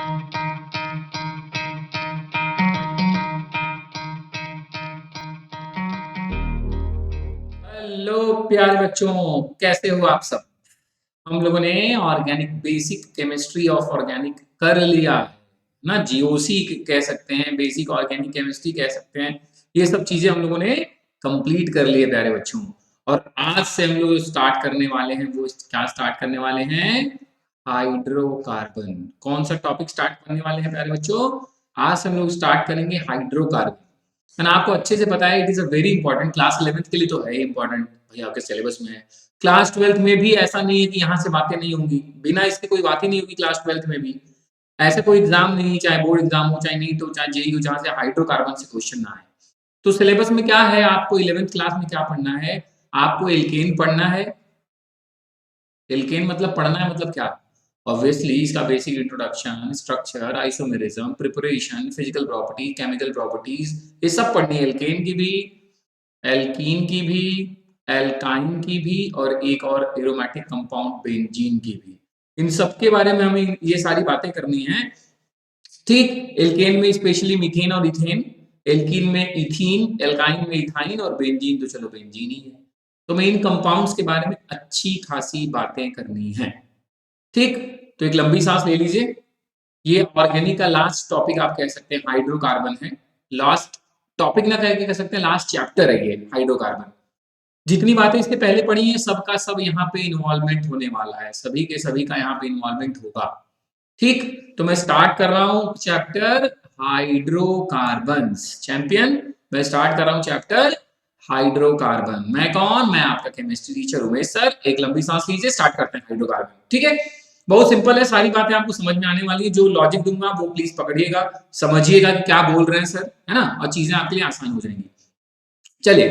Hello प्यारे बच्चों, कैसे हो आप सब। हम लोगों ने organic basic chemistry of organic कर लिया है ना। जीओसी कह सकते हैं, बेसिक ऑर्गेनिक केमिस्ट्री कह सकते हैं। ये सब चीजें हम लोगों ने कंप्लीट कर ली है प्यारे बच्चों। और आज से हम लोग स्टार्ट करने वाले हैं, वो क्या स्टार्ट करने वाले हैं? हाइड्रोकार्बन। कौन सा टॉपिक स्टार्ट करने वाले हैं प्यारे बच्चों? आज से हम लोग स्टार्ट करेंगे हाइड्रोकार्बन। है ना, आपको अच्छे से पता है, it is a very important. Class 11th के लिए तो है इंपॉर्टेंट, भैया आपके सिलेबस में है। क्लास 12th में भी ऐसा नहीं है कि यहाँ से बातें नहीं होंगी, बिना इसके कोई बात ही नहीं होगी। क्लास 12th में भी ऐसा कोई एग्जाम नहीं, चाहे बोर्ड एग्जाम हो, चाहे नीट हो, चाहे जेई हो, जहाँ से हाइड्रोकार्बन से क्वेश्चन ना आए। तो सिलेबस में क्या है, आपको 11th क्लास में क्या पढ़ना है? आपको एल्केन पढ़ना है। एल्केन मतलब पढ़ना है मतलब क्या? ऑब्वियसली इसका basic introduction, structure, isomerism, preparation, physical property, chemical properties, ये सब पढ़नी है। एल्केन की भी, एल्कीन की भी, एल्काइन की भी, और एक और एरोमेटिक कंपाउंड बेंजीन की भी। इन सब के बारे में हमें ये सारी बातें करनी है। ठीक, एल्केन में स्पेशली मीथेन और इथेन, एल्कीन में इथीन, एल्काइन में इथाइन, और बेंजीन तो चलो बेंजीन ही है। तो मैं इन कंपाउंड्स के बारे में अच्छी खासी बातें करनी है। ठीक, तो एक लंबी सांस ले लीजिए। ये ऑर्गेनिक का लास्ट टॉपिक आप कह सकते हैं, हाइड्रोकार्बन है। लास्ट टॉपिक ना कह सकते हैं, लास्ट चैप्टर है ये हाइड्रोकार्बन। जितनी बातें इसके पहले पढ़ी है, सबका सब यहाँ पे इन्वॉल्वमेंट होने वाला है, सभी के सभी का यहाँ पे इन्वॉल्वमेंट होगा। ठीक, तो मैं स्टार्ट कर रहा हूँ चैप्टर हाइड्रोकार्बन्स। चैंपियन, मैं स्टार्ट कर रहा हूँ चैप्टर हाइड्रोकार्बन। मैं कौन? मैं आपका केमिस्ट्री टीचर उमेश सर। एक लंबी सांस लीजिए, स्टार्ट करते हैं हाइड्रोकार्बन। ठीक है, बहुत सिंपल है, सारी बातें आपको समझ में आने वाली है। जो लॉजिक दूंगा वो प्लीज पकड़िएगा, समझिएगा कि क्या बोल रहे हैं सर, है ना, और चीजें आपके लिए आसान हो जाएंगी। चलिए,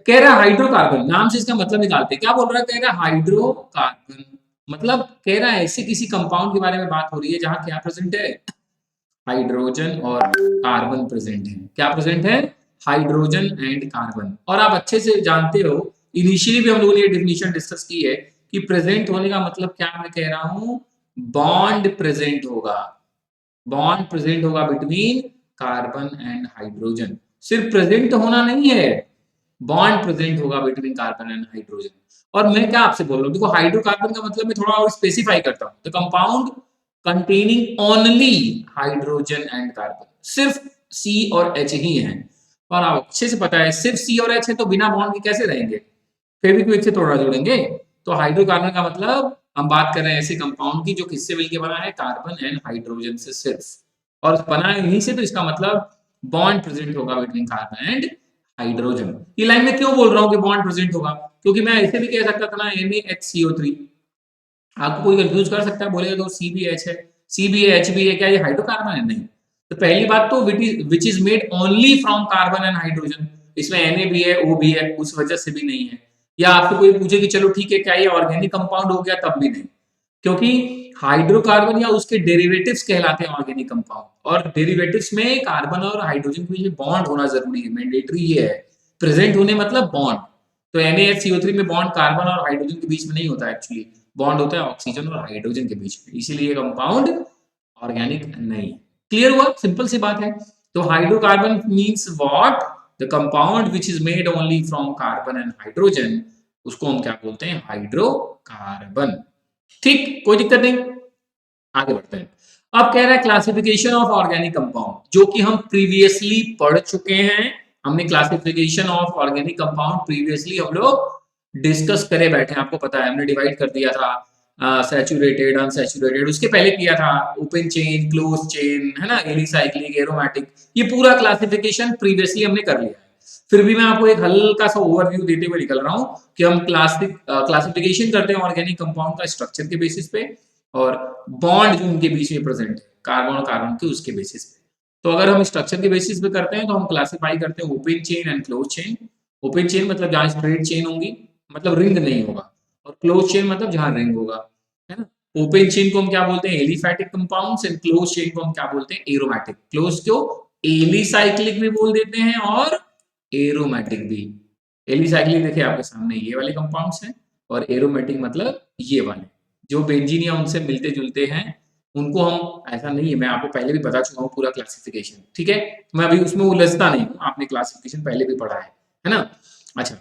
कह रहा है हाइड्रोकार्बन, नाम से इसका मतलब निकालते हैं। क्या बोल रहा है? कह रहा है हाइड्रोकार्बन मतलब कह रहा है ऐसे किसी कंपाउंड के बारे में बात हो रही है जहां क्या प्रेजेंट है? हाइड्रोजन और कार्बन प्रेजेंट है। क्या प्रेजेंट है? Hydrogen and carbon. और आप अच्छे से जानते हो, इनिशियली भी हम लोगों ने ये डेफिनेशन डिस्कस की है कि प्रेजेंट होने का मतलब क्या मैं कह रहा हूं? बॉन्ड प्रेजेंट होगा। बॉन्ड प्रेजेंट होगा बिटवीन कार्बन एंड हाइड्रोजन। सिर्फ प्रेजेंट होना नहीं है, बॉन्ड प्रेजेंट होगा बिटवीन कार्बन एंड हाइड्रोजन। और मैं क्या आपसे बोल रहा हूँ, देखो हाइड्रोकार्बन का मतलब मैं थोड़ा और स्पेसिफाई करता हूँ। The compound containing only hydrogen and carbon, सिर्फ सी और एच ही हैं। और आप अच्छे से पता है, सिर्फ सी और एच है तो बिना बॉन्ड के कैसे रहेंगे? फेविक्विक से थोड़ा जोड़ेंगे। तो हाइड्रोकार्बन का मतलब हम बात कर रहे हैं ऐसे कंपाउंड की जो किससे मिलकर बना है? कार्बन एंड हाइड्रोजन से सिर्फ। और बना है इन्हीं से, तो इसका मतलब बॉन्ड प्रेजेंट होगा बिटवीन कार्बन एंड हाइड्रोजन। ये लाइन में क्यों बोल रहा हूँ कि बॉन्ड प्रेजेंट होगा? क्योंकि मैं ऐसे भी कह सकता था ना, NaHCO3। आपको कोई कंफ्यूज कर सकता है, बोलेगा तो सी भी एच है, सी भी है, एच भी है, क्या ये हाइड्रोकार्बन है? नहीं। तो पहली बात तो which is made only from carbon and hydrogen, इसमें Na भी है, O भी है, उस वजह से भी नहीं है। या आपको कोई पूछे कि चलो ठीक है, क्या ये ऑर्गेनिक कंपाउंड हो गया? तब भी नहीं, क्योंकि हाइड्रोकार्बन या उसके डेरिवेटिव्स कहलाते हैं ऑर्गेनिक कंपाउंड। और डेरिवेटिव्स में कार्बन और हाइड्रोजन के बीच बॉन्ड होना जरूरी है, मैंडेटरी ये है। प्रेजेंट होने मतलब बॉन्ड। तो NaHCO3 में बॉन्ड कार्बन और हाइड्रोजन के बीच में नहीं होता है, एक्चुअली बॉन्ड होता है ऑक्सीजन और हाइड्रोजन के बीच में, इसीलिए ये कंपाउंड ऑर्गेनिक नहीं। क्लियर हुआ? सिंपल सी बात है। तो hydrocarbon means what? The compound which is made only from carbon and hydrogen, उसको हम क्या बोलते हैं? हाइड्रोकार्बन। ठीक, कोई दिक्कत नहीं, आगे बढ़ते हैं। अब कह रहा है क्लासिफिकेशन ऑफ ऑर्गेनिक कंपाउंड, जो कि हम प्रीवियसली पढ़ चुके हैं। हमने classification of organic compound previously हम लोग डिस्कस करे बैठे हैं, आपको पता है। हमने डिवाइड कर दिया था सैचुरेटेड, अनसैचुरेटेड, उसके पहले किया था ओपन चेन, क्लोज चेन, है ना, एलिसाइक्लिक, एरोमेटिक। ये पूरा क्लासिफिकेशन प्रीवियसली हमने कर लिया है। फिर भी मैं आपको एक हल्का सा ओवरव्यू देते हुए निकल रहा हूं कि हम क्लासिफिकेशन करते हैं ऑर्गेनिक कंपाउंड का स्ट्रक्चर के बेसिस पे, और बॉन्ड जो उनके बीच में प्रेजेंट है कार्बन और कार्बन के, उसके बेसिस पे। तो अगर हम स्ट्रक्चर के बेसिस पे करते हैं तो हम क्लासिफाई करते हैं open chain and close chain. Open chain मतलब जहां स्ट्रेट चेन होंगी, मतलब रिंग नहीं होगा, और क्लोज चेन मतलब जहां रिंग होगा, है ना। ओपन चेन को हम क्या बोलते हैं? Aliphatic compounds. And close chain को हम क्या बोलते हैं? एरोमेटिक। क्लोज को एलिसाइक्लिक भी बोल देते हैं और एरोमेटिक भी। एलिसाइक्लिक देखिए आपके सामने ये वाले कंपाउंड्स हैं, और एरोमेटिक मतलब ये वाले जो बेंजीन या उनसे मिलते जुलते हैं, उनको हम ऐसा नहीं है, मैं आपको पहले भी बता चुका हूँ पूरा क्लासिफिकेशन, ठीक है? मैं अभी उसमें उलझता नहीं हूँ, आपने क्लासिफिकेशन पहले भी पढ़ा है ना? अच्छा,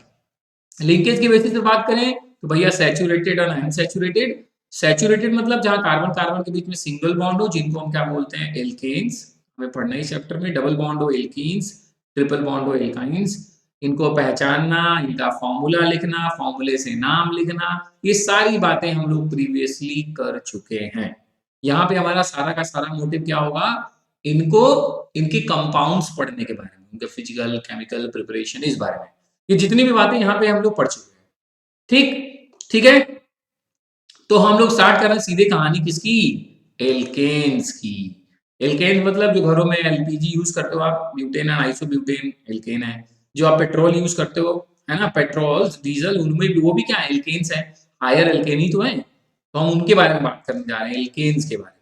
लिंकेज की बेसिस पे बात करें तो भैया सैचुरेटेड और अनसैचुरेटेड। सैचुरेटेड मतलब जहां कार्बन कार्बन के बीच में सिंगल बॉन्ड हो, जिनको हम क्या बोलते हैं, एल्केन्स। हमें पढ़ना है चैप्टर में, डबल बॉन्ड हो एल्कीन्स, ट्रिपल बॉन्ड हो एल्काइंस। इनको पहचानना, इनका फॉर्मूला लिखना, फॉर्मूले से नाम लिखना, ये सारी बातें हम लोग प्रीवियसली कर चुके हैं। यहाँ पे हमारा सारा का सारा मोटिव क्या होगा, इनको, इनके कंपाउंड्स पढ़ने के बारे में, उनके फिजिकल केमिकल प्रिपरेशन, इस बारे में। ये जितनी भी बातें यहाँ पे हम लोग पढ़ चुके हैं, ठीक ठीक है। तो हम लोग स्टार्ट कर रहे हैं सीधे कहानी किसकी, एल्केन्स की। एल्केन मतलब जो घरों में एलपीजी यूज करते हो आप, ब्यूटेन एंड आइसोब्यूटेन एल्केन है। जो आप पेट्रोल यूज करते हो, है ना, पेट्रोल डीजल, उनमें भी वो भी क्या एल्केन्स है, हायर एल्केन ही तो है। तो हम उनके बारे में बात करने जा रहे हैं, एल्केन्स के बारे में।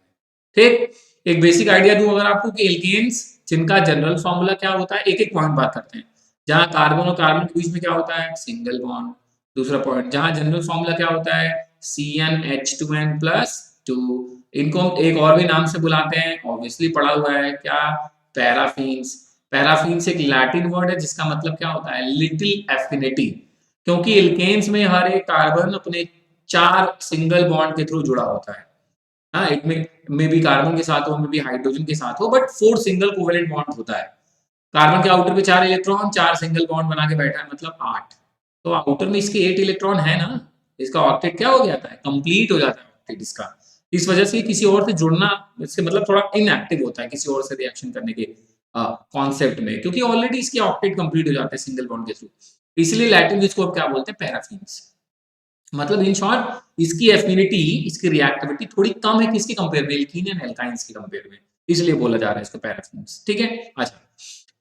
ठीक, एक बेसिक आइडिया दूं अगर आपको कि एल्केन्स जिनका जनरल फॉर्मूला क्या होता है, एक एक पॉइंट बात करते हैं। जहां कार्बन और कार्बन के बीच में क्या होता है, सिंगल बॉन्ड। दूसरा पॉइंट, जहां जनरल फॉर्मूला क्या होता है, CnH2n+2। इनको हम एक और भी नाम से बुलाते हैं, ऑब्वियसली पढ़ा हुआ है क्या, पैराफिन्स। पैराफिन्स एक लैटिन वर्ड है जिसका मतलब क्या होता है, लिटिल एफिनिटी। क्योंकि एल्केन्स में हर एक कार्बन अपने 4 सिंगल बॉन्ड के थ्रू जुड़ा होता है। हाँ, एक में भी कार्बन के साथ हो, में भी हाइड्रोजन के साथ हो, बट 4 सिंगल कोवेलेंट बॉन्ड होता है। कार्बन के आउटर पे 4 इलेक्ट्रॉन, 4 सिंगल बॉन्ड बना के बैठा है, मतलब 8। तो आउटर में इसके 8 इलेक्ट्रॉन है ना, इसका ऑक्टेट क्या हो जाता है, कंप्लीट हो जाता है ऑक्टेट इसका। इस वजह से किसी और से जुड़ना, इससे मतलब थोड़ा इनएक्टिव होता है किसी और से रिएक्शन करने के कॉन्सेप्ट में, क्योंकि ऑलरेडी इसके ऑक्टेट कंप्लीट हो जाते हैं सिंगल बॉन्ड के थ्रू। इसलिए लैटिन इसको अब क्या बोलते हैं, पैराफिन्स। मतलब इन शॉर्ट इसकी एफिनिटी, इसकी रिएक्टिविटी थोड़ी कम है किसके कंपेयर में, एल्कीन एंड एल्काइंस के कंपेयर में, इसलिए बोला जा रहा है इसको पैराफिन्स, ठीक है। अच्छा,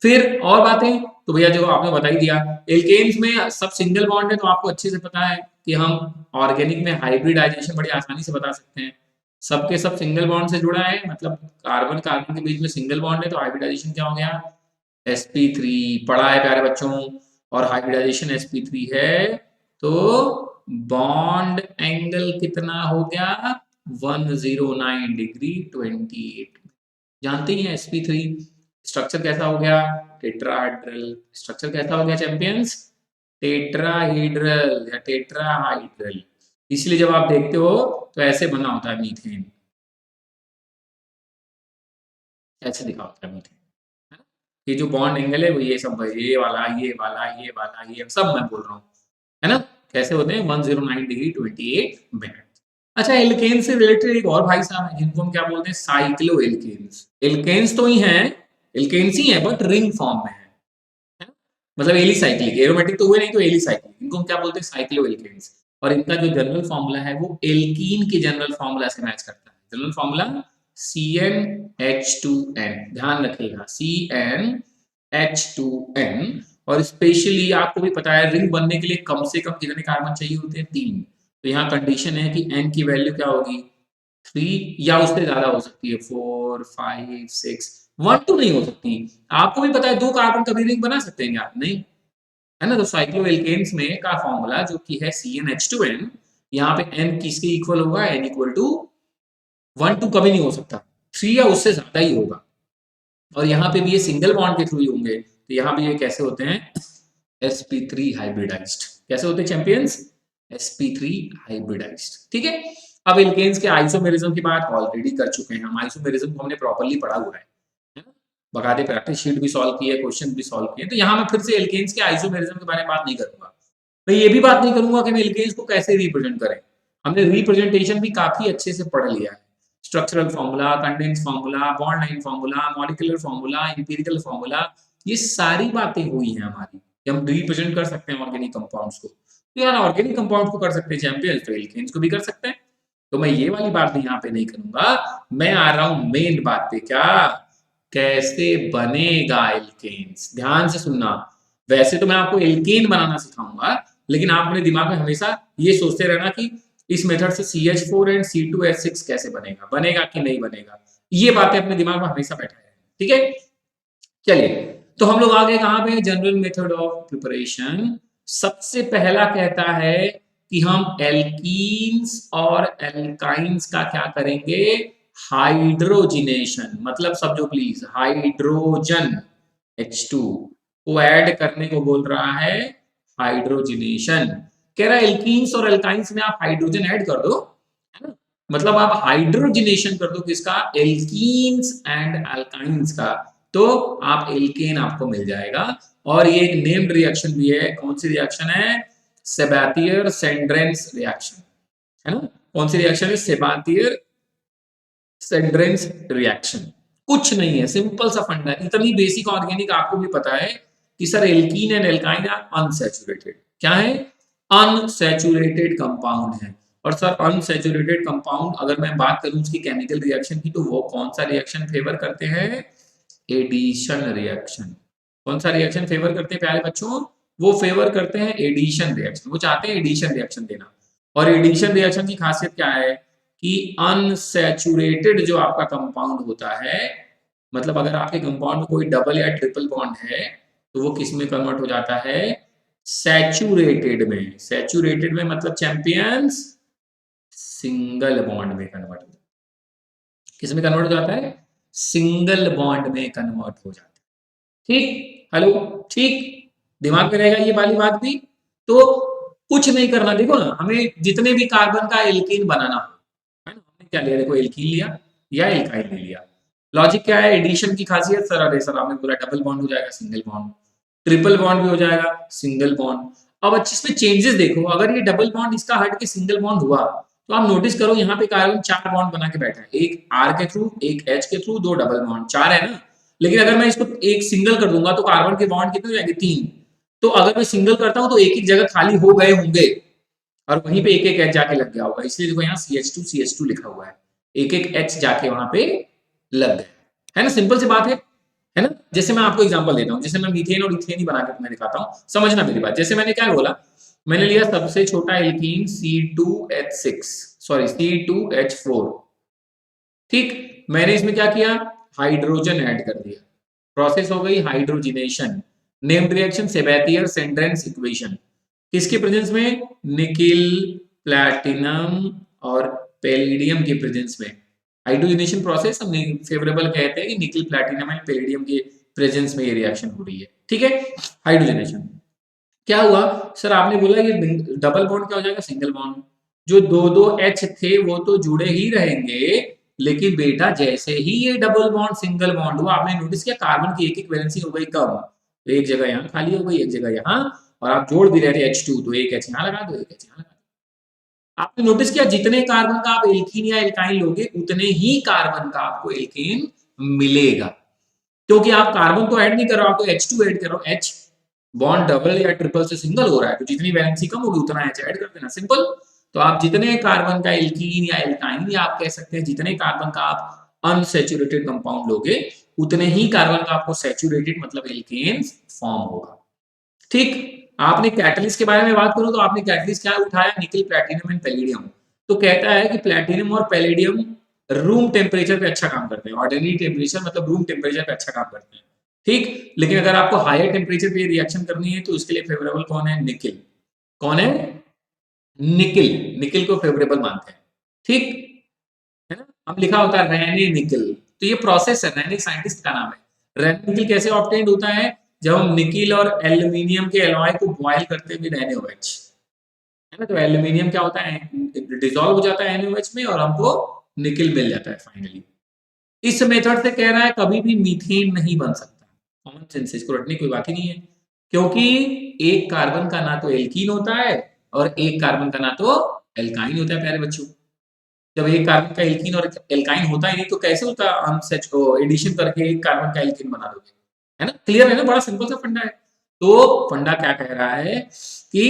फिर और बातें तो भैया जो आपने बता ही दिया, एल्केन्स में सब सिंगल बॉन्ड है, तो आपको अच्छे से पता है कि हम ऑर्गेनिक में हाइब्रिडाइजेशन बड़ी आसानी से बता सकते हैं। सबके सब सिंगल बॉन्ड से जुड़ा है, मतलब कार्बन कार्बन के बीच में सिंगल बॉन्ड है, तो हाइब्रिडाइजेशन क्या हो गया, sp3। पढ़ा है प्यारे बच्चों, और हाइब्रिडाइजेशन sp3 है, तो बॉन्ड एंगल कितना हो गया, 109 डिग्री 28। जानते ही हैं sp3 स्ट्रक्चर कैसा हो गया, टेट्राहेड्रल। स्ट्रक्चर कैसा हो गया चैंपियंस, टेट्राहेड्रल या टेट्राहाइड्रल। इसलिए जब आप देखते हो तो ऐसे बना होता है मीथेन, ऐसे दिखा होता है मीथेन, है ना? ये जो बॉन्ड एंगल है वो ये सब, ये वाला, ये वाला, ये वाला, ये सब मैं बोल रहा हूँ, है ना? कैसे होते हैं, 109 डिग्री 28 मिनट। अच्छा, एल्केन से रिलेटेड एक और भाई साहब हैं जिनको हम क्या बोलते हैं, साइक्लो एल्केन्स। एल्केन्स तो ही हैं, एल्केन्स ही हैं, बट रिंग फॉर्म में है ना? मतलब एलिसाइक्लिक, एरोमेटिक तो हुए नहीं, तो एलिसाइक्लिक, इनको हम क्या बोलते हैं, साइक्लो एल्केन्स। और इनका जो जनरल फॉर्मूला है वो एल्कीन के जनरल फॉर्मूला से मैच करता है। जनरल फॉर्मूला CnH2n, ध्यान रखिएगा, CnH2n। और स्पेशली आपको भी पता है रिंग बनने के लिए कम से कम कितने कार्बन चाहिए होते हैं, 3। तो यहाँ कंडीशन है कि n की वैल्यू क्या होगी, 3, या उससे ज्यादा हो सकती है, 4, 5, 6, 1 2 नहीं हो सकती। आपको भी पता है 2 कार्बन कभी रिंग बना सकते हैं क्या, नहीं, है ना? तो साइक्लोएल्केन्स में का फॉर्मूला जो कि है CnH2n, यहाँ पे n किसके इक्वल होगा, n इक्वल टू 1 2 कभी नहीं हो सकता, 3 या उससे ज्यादा ही होगा। और यहाँ पे भी ये सिंगल बॉन्ड के थ्रू ही होंगे, तो यहाँ भी ये कैसे होते हैं, sp3 हाइब्रिडाइज्ड। कैसे होते हैं चैंपियंस, sp3 हाइब्रिडाइज्ड, ठीक है। अब एल्केन्स के आइसोमेरिज्म की बात ऑलरेडी कर चुके हैं हम, आइसोमेरिज्म को हमने प्रॉपर्ली पढ़ा हुआ है ना? बकायदे प्रैक्टिस शीट भी सॉल्व की है, क्वेश्चन भी सॉल्व किए, तो यहाँ मैं फिर से एल्केन्स के आइसोमेरिज्म के बारे में बात नहीं करूंगा। मैं ये भी बात नहीं करूंगा कि एल्केन्स को कैसे रिप्रेजेंट करें, हमने रिप्रेजेंटेशन भी काफी अच्छे से पढ़ लिया है। Structural formula, condense formula, bond line formula, molecular formula, empirical formula, ये सारी बातें हुई हैं हमारी कि हम रिप्रेजेंट कर सकते हैं ऑर्गेनिक कंपाउंड्स को। तो यार ऑर्गेनिक कंपाउंड को कर सकते हैं चैंपियंस, तो एल्केन्स को भी कर सकते हैं। तो मैं ये वाली बात यहाँ पे नहीं करूंगा, मैं आ रहा हूं मेन बात पे, क्या, कैसे बनेगा एल्केन्स। ध्यान से सुनना, वैसे तो मैं आपको एल्केन बनाना सिखाऊंगा, लेकिन आप अपने दिमाग में हमेशा ये सोचते रहना कि इस मेथड से CH4 एंड C2H6 कैसे बनेगा, बनेगा कि नहीं बनेगा, ये बातें अपने दिमाग में हमेशा बैठा है, ठीक है। चलिए, तो हम लोग आ गए कहां पे, जनरल मेथड ऑफ प्रिपरेशन। सबसे पहला कहता है कि हम एल्कीन्स और एल्काइंस का क्या करेंगे, हाइड्रोजिनेशन, मतलब समझो प्लीज, हाइड्रोजन H2 को ऐड करने को बोल रहा है हाइड्रोजिनेशन। कह रहा है एल्कीन्स और एल्काइंस में आप हाइड्रोजन ऐड कर दो, है ना, मतलब आप हाइड्रोजिनेशन कर दो किसका, एल्कीन्स एंड एल्काइंस का, तो आप एल्केन आपको मिल जाएगा। और ये एक नेम्ड रिएक्शन भी है, कौन सी रिएक्शन है, सेबाथियर सेंड्रेंस रिएक्शन, है ना, कौन सी रिएक्शन है, सेबाथियर सेंड्रेंस रिएक्शन। कुछ नहीं है, सिंपल सा फंडा है, इतनी बेसिक ऑर्गेनिक आपको भी पता है कि sir alkene and alkyne are unsaturated, क्या है, अनसैचुरेटेड कंपाउंड है। और सर अनसैचुरेटेड कंपाउंड अगर मैं बात करूं उसकी केमिकल रिएक्शन की, तो वो कौन सा रिएक्शन फेवर करते हैं, एडिशन रिएक्शन। कौन सा रिएक्शन फेवर करते हैं प्यारे बच्चों, वो फेवर करते हैं एडिशन रिएक्शन, वो चाहते हैं एडिशन रिएक्शन देना। और एडिशन रिएक्शन की खासियत क्या है कि अनसैचुरेटेड जो आपका कंपाउंड होता है, मतलब अगर आपके कंपाउंड में कोई डबल या ट्रिपल बॉन्ड है, तो वो किस में कन्वर्ट हो जाता है, सैचुरेटेड में। सैचुरेटेड में मतलब चैंपियंस सिंगल बॉन्ड में कन्वर्ट हो, किस में कन्वर्ट हो जाता है, सिंगल बॉन्ड में कन्वर्ट हो जाता है। ठीक, हेलो, ठीक, दिमाग में रहेगा ये वाली बात भी। तो कुछ नहीं करना, देखो ना, हमें जितने भी कार्बन का एल्कीन बनाना हो, है ना, हमने क्या लिया, देखो एल्कीन लिया या एल्काइल ले लिया। लॉजिक क्या है, एडिशन की खासियत, सर अरे सर आपने बोला डबल बॉन्ड हो जाएगा सिंगल बॉन्ड, ट्रिपल बॉन्ड भी हो जाएगा सिंगल बॉन्ड। अब अच्छे इसमें चेंजेस देखो, अगर ये डबल बॉन्ड इसका हट के सिंगल बॉन्ड हुआ, तो आप नोटिस करो यहाँ पे कार्बन 4 बॉन्ड बना के बैठा है, एक R के थ्रू, एक H के थ्रू, 2 डबल बॉन्ड, 4 है ना। लेकिन अगर मैं इसको एक सिंगल कर दूंगा तो कार्बन के बॉन्ड कितने हो जाएंगे, 3। तो अगर मैं सिंगल करता हूं तो एक एक जगह खाली हो गए होंगे, और वहीं पे एक एक H जाके लग गया होगा, इसलिए देखो यहाँ CH2 लिखा हुआ है, एक एक H जाके वहां पे लग गया है ना, सिंपल सी बात है ना। जैसे मैं आपको एग्जांपल देता हूँ, जैसे मैं मीथेन और इथेन ही बना के मैं दिखाता हूँ, समझना मेरी बात। जैसे मैंने क्या बोला, मैंने लिया सबसे छोटा एल्कीन C2H6, सॉरी C2H4, ठीक, मैंने इसमें क्या किया, हाइड्रोजन ऐड कर दिया, प्रोसेस हो गई हाइड्रोजिनेशन, नेम्ड रिएक्शन सेबेथियर सेंड्रेंस इक्वेशन, किसके प्रेजेंस में, निकिल, प्लैटिनम और पैलेडियम के प्रेजेंस में। हाइड्रोजनेशन प्रोसेस हम फेवरेबल कहते हैं कि निकिल, प्लैटिनम एंड पैलेडियम के प्रेजेंस में ये रिएक्शन हो रही है, ठीक है। हाइड्रोजनेशन क्या हुआ, सर आपने बोला ये डबल बॉन्ड क्या हो जाएगा, सिंगल बॉन्ड। जो दो दो H थे वो तो जुड़े ही रहेंगे, लेकिन बेटा जैसे ही ये डबल बॉन्ड सिंगल बॉन्ड हुआ, आपने नोटिस किया कार्बन की एक एक वैलेंसी हो गई कम, तो एक जगह यहाँ खाली हो गई, एक जगह यहाँ, और आप जोड़ भी रहे थे H2, तो एक H यहाँ लगा दो, एक H यहाँ लगा दो। आपने नोटिस किया जितने कार्बन का आप एल्कीन या एल्काइन लोगे, उतने ही कार्बन का आपको एल्केन मिलेगा, क्योंकि आप कार्बन तो ऐड नहीं कर रहे हो, आपको H2 ऐड कर रहे हो, H बॉन्ड डबल या ट्रिपल से सिंगल हो रहा है, तो जितनी वैलेंसी कम होगी उतना H ऐड कर देना, सिंपल। तो आप जितने कार्बन का एल्कीन या एल्काइन, या आप कह सकते हैं जितने कार्बन का आप अनसैचुरेटेड कंपाउंड लोगे, उतने ही कार्बन का आपको सैचुरेटेड मतलब एल्केन फॉर्म होगा, ठीक। आपने कैटलिस्ट के बारे में बात करूं तो आपने कैटलिस्ट क्या उठाया, निकल, प्लैटिनम एंड पैलेडियम। तो कहता है कि प्लैटिनम और पैलेडियम रूम टेम्परेचर पे अच्छा काम करते हैं, ऑर्डिनरी टेम्परेचर मतलब रूम टेम्परेचर पे अच्छा काम करते हैं, ठीक। लेकिन अगर आपको हायर टेम्परेचर पे रिएक्शन करनी है तो इसके लिए फेवरेबल कौन है, निकिल। कौन है, निकिल, निकिल को फेवरेबल मानते हैं, ठीक है ना। अब लिखा होता है रेने निकिल, तो ये प्रोसेस है, रेने साइंटिस्ट का नाम है। रेने निकिल कैसे ऑब्टेन्ड होता है, जब हम निकिल और एल्यूमिनियम के एलॉय को बॉयल करते हुए NaOH, है ना, तो एल्यूमिनियम क्या होता है, डिसॉल्व हो जाता है NaOH में, और हमको निकिल मिल जाता है फाइनली। इस मेथड से कह रहा है कभी भी मीथेन नहीं बन सकता, कॉमन सेंस, इसको रटने कोई बात ही नहीं है, क्योंकि एक कार्बन का ना तो एल्कीन होता है और एक कार्बन का ना तो एल्काइन होता है प्यारे बच्चों। जब एक कार्बन का एल्कीन और एल्काइन होता ही नहीं, तो कैसे होता, हम सच एडिशन करके एक कार्बन का एल्कीन बना दोगे, है ना, क्लियर है ना, बड़ा सिंपल सा फंडा है। तो फंडा क्या कह रहा है कि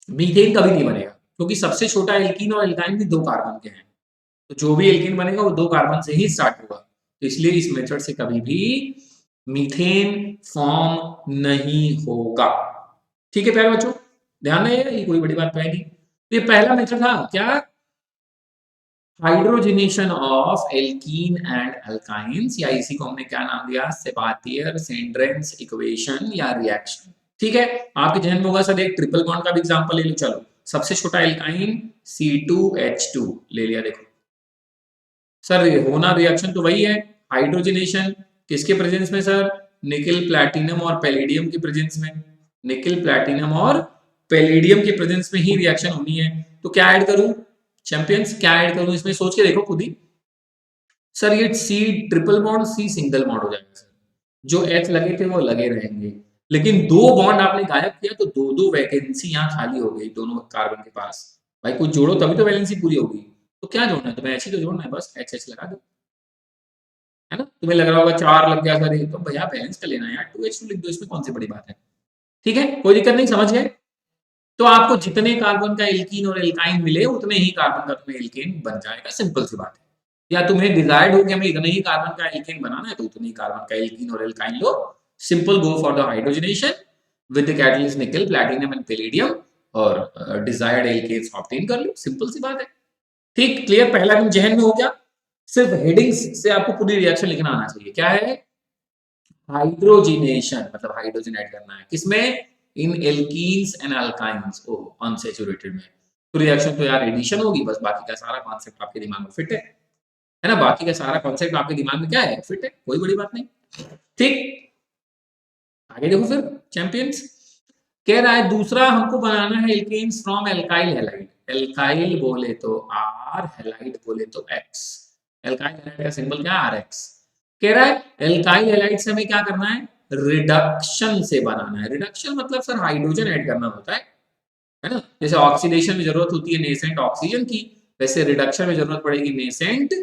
मीथेन कभी नहीं बनेगा, क्योंकि सबसे छोटा एल्कीन और एल्काइन भी 2 कार्बन के हैं, तो जो भी एल्कीन बनेगा वो 2 कार्बन से ही स्टार्ट होगा, तो इसलिए इस मेथड से कभी भी मीथेन फॉर्म नहीं होगा, ठीक है प्यारे बच्चों, ध्यान रहे, ये कोई बड़ी बात तो है नहीं। तो ये पहला मेथड था क्या, hydrogenation of alkene and alkynes, या इसी को हमने क्या नाम दिया, सेबाथियर सेंड्रेंस इक्वेशन या रिएक्शन, ठीक है। आपके जहन में होगा सर एक ट्रिपल बॉन्ड का भी एग्जांपल ले लो, चलो सबसे छोटा एल्काइन C2H2 ले लिया, देखो सर ये होना रिएक्शन तो वही है, हाइड्रोजनेशन। किसके प्रेजेंस में सर? निकल प्लैटिनम और पैलेडियम के प्रेजेंस में। निकल प्लैटिनम और पैलेडियम के प्रेजेंस में ही रिएक्शन होनी है। तो क्या ऐड करूं चैंपियंस, क्या ऐड करूं इसमें? सोच के देखो खुद ही। सर ये C triple bond, C single bond हो जाएगा सर। जो एच लगे थे वो लगे रहेंगे, लेकिन दो बॉन्ड आपने गायब किया तो दो दो वैकेंसी यहाँ खाली हो गई दोनों कार्बन के पास। भाई कुछ जोड़ो तभी तो वैलेंसी पूरी होगी। तो क्या जोड़ना है तुम्हें? एच ही तो जोड़ना है, बस एच एच लगा दो, है ना। तुम्हें लग रहा होगा चार लग गया सर, ये तो भैया बैलेंस कर लेना यार, 2H2 लिख दो, इसमें कौन सी बड़ी बात है। ठीक है, कोई दिक्कत नहीं, समझ गए। तो आपको जितने कार्बन का एल्कीन और एल्काइन मिले उतने ही कार्बन का तुम्हें एल्केन बन जाएगा, सिंपल सी बात है। या तुम्हें डिजायर्ड हो कि हमें इतने ही कार्बन का एल्केन बनाना है तो उतने ही कार्बन का एल्कीन और alkyne low. Simple, go for the hydrogenation with the catalyst निकल प्लैटिनम एंड पैलेडियम और डिजायर्ड एल्केन्स ऑब्टेन कर लो, सिंपल सी बात है। ठीक, क्लियर, पहला दिन जहन में हो गया। सिर्फ हेडिंग्स से आपको पूरी रिएक्शन लिखना आना चाहिए। क्या है? हाइड्रोजिनेशन, मतलब हाइड्रोजन ऐड करना है किसमें? इन एल्कीन्स एंड अल्काइन्स, ओ अनसैचुरेटेड में। तो रिएक्शन तो यार एडिशन होगी, बस बाकी का सारा कॉन्सेप्ट आपके दिमाग में फिट है ना। बाकी का सारा कॉन्सेप्ट आपके दिमाग में क्या है? फिट है, कोई बड़ी बात नहीं। ठीक, आगे देखो फिर चैंपियंस। कह रहा है दूसरा हमको बनाना है alkanes from alkyl halide. Alkyl बोले तो आर, हैलाइड बोले तो एक्स। एल्काइल हैलाइड का सिंबल क्या है? R X. कह रहा है एल्काइल हैलाइड से हमें क्या करना है? रिडक्शन से बनाना है। रिडक्शन मतलब सर हाइड्रोजन ऐड करना होता है ना। जैसे ऑक्सीडेशन में जरूरत होती है नेसेंट ऑक्सीजन की, वैसे रिडक्शन में जरूरत पड़ेगी नेसेंट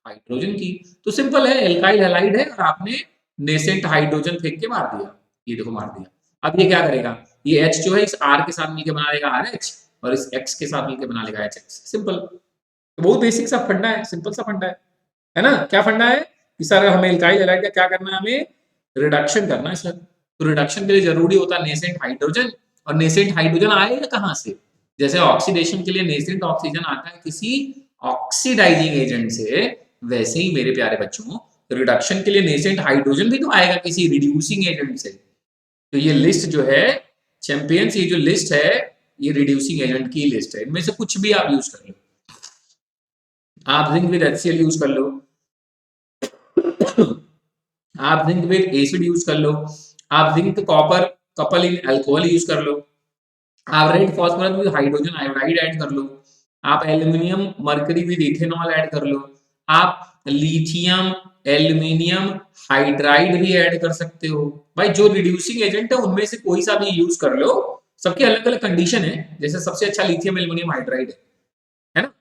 हाइड्रोजन की। तो सिंपल है, एल्काइल हैलाइड है और आपने नेसेंट हाइड्रोजन फेंक के मार दिया, ये देखो मार दिया। अब ये क्या करेगा? ये H जो है इस R के साथ मिलकर बना लेगा RH, और इस X के साथ मिलकर बना लेगा HX। सिंपल, तो बहुत बेसिक सा फंडा है, सिंपल सा फंडा है ना। क्या फंडा है कि सर हमें एल्काइल हैलाइड का क्या करना है? हमें रिडक्शन करना है सर। तो रिडक्शन के लिए जरूरी होता है नेसेंट हाइड्रोजन, और नेसेंट हाइड्रोजन आएगा कहाँ से? जैसे ऑक्सीडेशन के लिए नेसेंट ऑक्सीजन आता है किसी ऑक्सीडाइजिंग एजेंट से, वैसे ही मेरे प्यारे बच्चों रिडक्शन के लिए नेसेंट हाइड्रोजन भी तो आएगा किसी रिड्यूसिंग एजेंट से। तो ये लिस्ट जो है चैंपियंस, ये जो लिस्ट है ये रिड्यूसिंग एजेंट की लिस्ट है, इनमें से कुछ भी आप यूज कर लो। आप जिंक विद HCl यूज कर लो, आप जिंक विद एसिड यूज कर लो, आप zinc copper couple in alcohol use कर लो, आप red phosphorus with hydrogen iodide add कर लो, आप aluminium mercury with ethanol add कर लो, आप लिथियम एल्यूमिनियम हाइड्राइड भी ऐड कर सकते हो। भाई जो रिड्यूसिंग एजेंट है उनमें से कोई सा भी यूज कर लो, सबके अलग अलग कंडीशन है। जैसे सबसे अच्छा लिथियम एल्यूमिनियम हाइड्राइड है ना।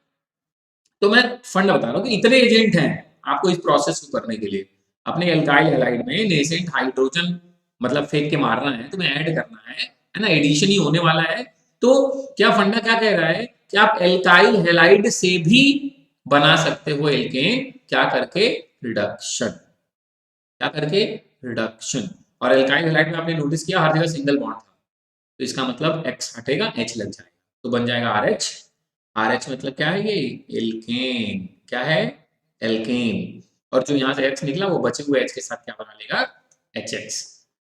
तो मैं फंड बता रहा हूँ कि इतने एजेंट हैं आपको इस प्रोसेस को करने के लिए। अपने एल्काइल हैलाइड में नेसेंट हाइड्रोजन मतलब फेंक के मारना है, तुम्हें ऐड करना है ना, एडिशन ही होने वाला है। तो क्या फंडा क्या कह रहा है कि आप एल्काइल हैलाइड से भी बना सकते हो एल्केन, क्या करके? रिडक्शन। क्या करके? रिडक्शन। और एल्काइल हैलाइड में आपने नोटिस किया हर जगह सिंगल बॉन्ड था, तो इसका मतलब X हटेगा, H लग जाएगा, तो बन जाएगा RH। RH मतलब क्या है? ये एल्केन। क्या है? एल्केन। और जो यहाँ से X निकला वो बचे हुए H के साथ क्या बना लेगा? HX।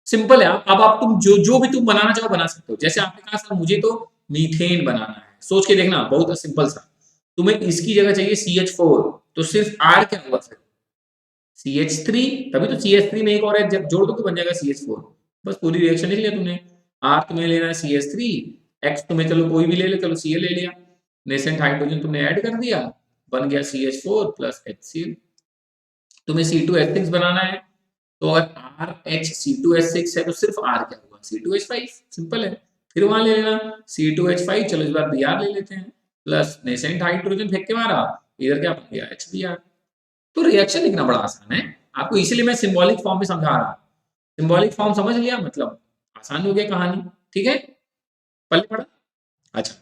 सिंपल है। अब आप तुम जो जो भी तुम बनाना चाहो बना सकते हो। जैसे आपने कहा सर मुझे तो मीथेन बनाना है, सोच के देखना, बहुत सिंपल सा। तुम्हें इसकी जगह चाहिए CH4, तो सिर्फ R क्या हुआ फिर? CH3, तभी तो CH3 में एक और H जब जोड़ दो तो बन जाएगा CH4। बस पूरी रिएक्शन लिख लिया तुमने। R तुम्हें लेना है CH3, X तुम्हें चलो कोई भी ले ले, चलो Cl ले लिया, नेसेंट हाइड्रोजन तुमने ऐड कर दिया, बन गया CH4 प्लस HCl। तुम्हें C2H6 बनाना है, तो अगर RH C2H6 है तो सिर्फ R क्या हुआ? C2H5। सिंपल है। फिर वहां ले लेना C2H5, चलो इस बार Br ले लेते हैं, प्लस नेसेंट हाइड्रोजन फेंक के मारा, इधर क्या बन गया? HBr। तो रिएक्शन लिखना बड़ा आसान है आपको, इसीलिए मैं सिंबॉलिक फॉर्म में समझा रहा हूं। सिंबॉलिक फॉर्म समझ लिया मतलब आसान हो गया कहानी। ठीक है, पहले पढ़ा। अच्छा,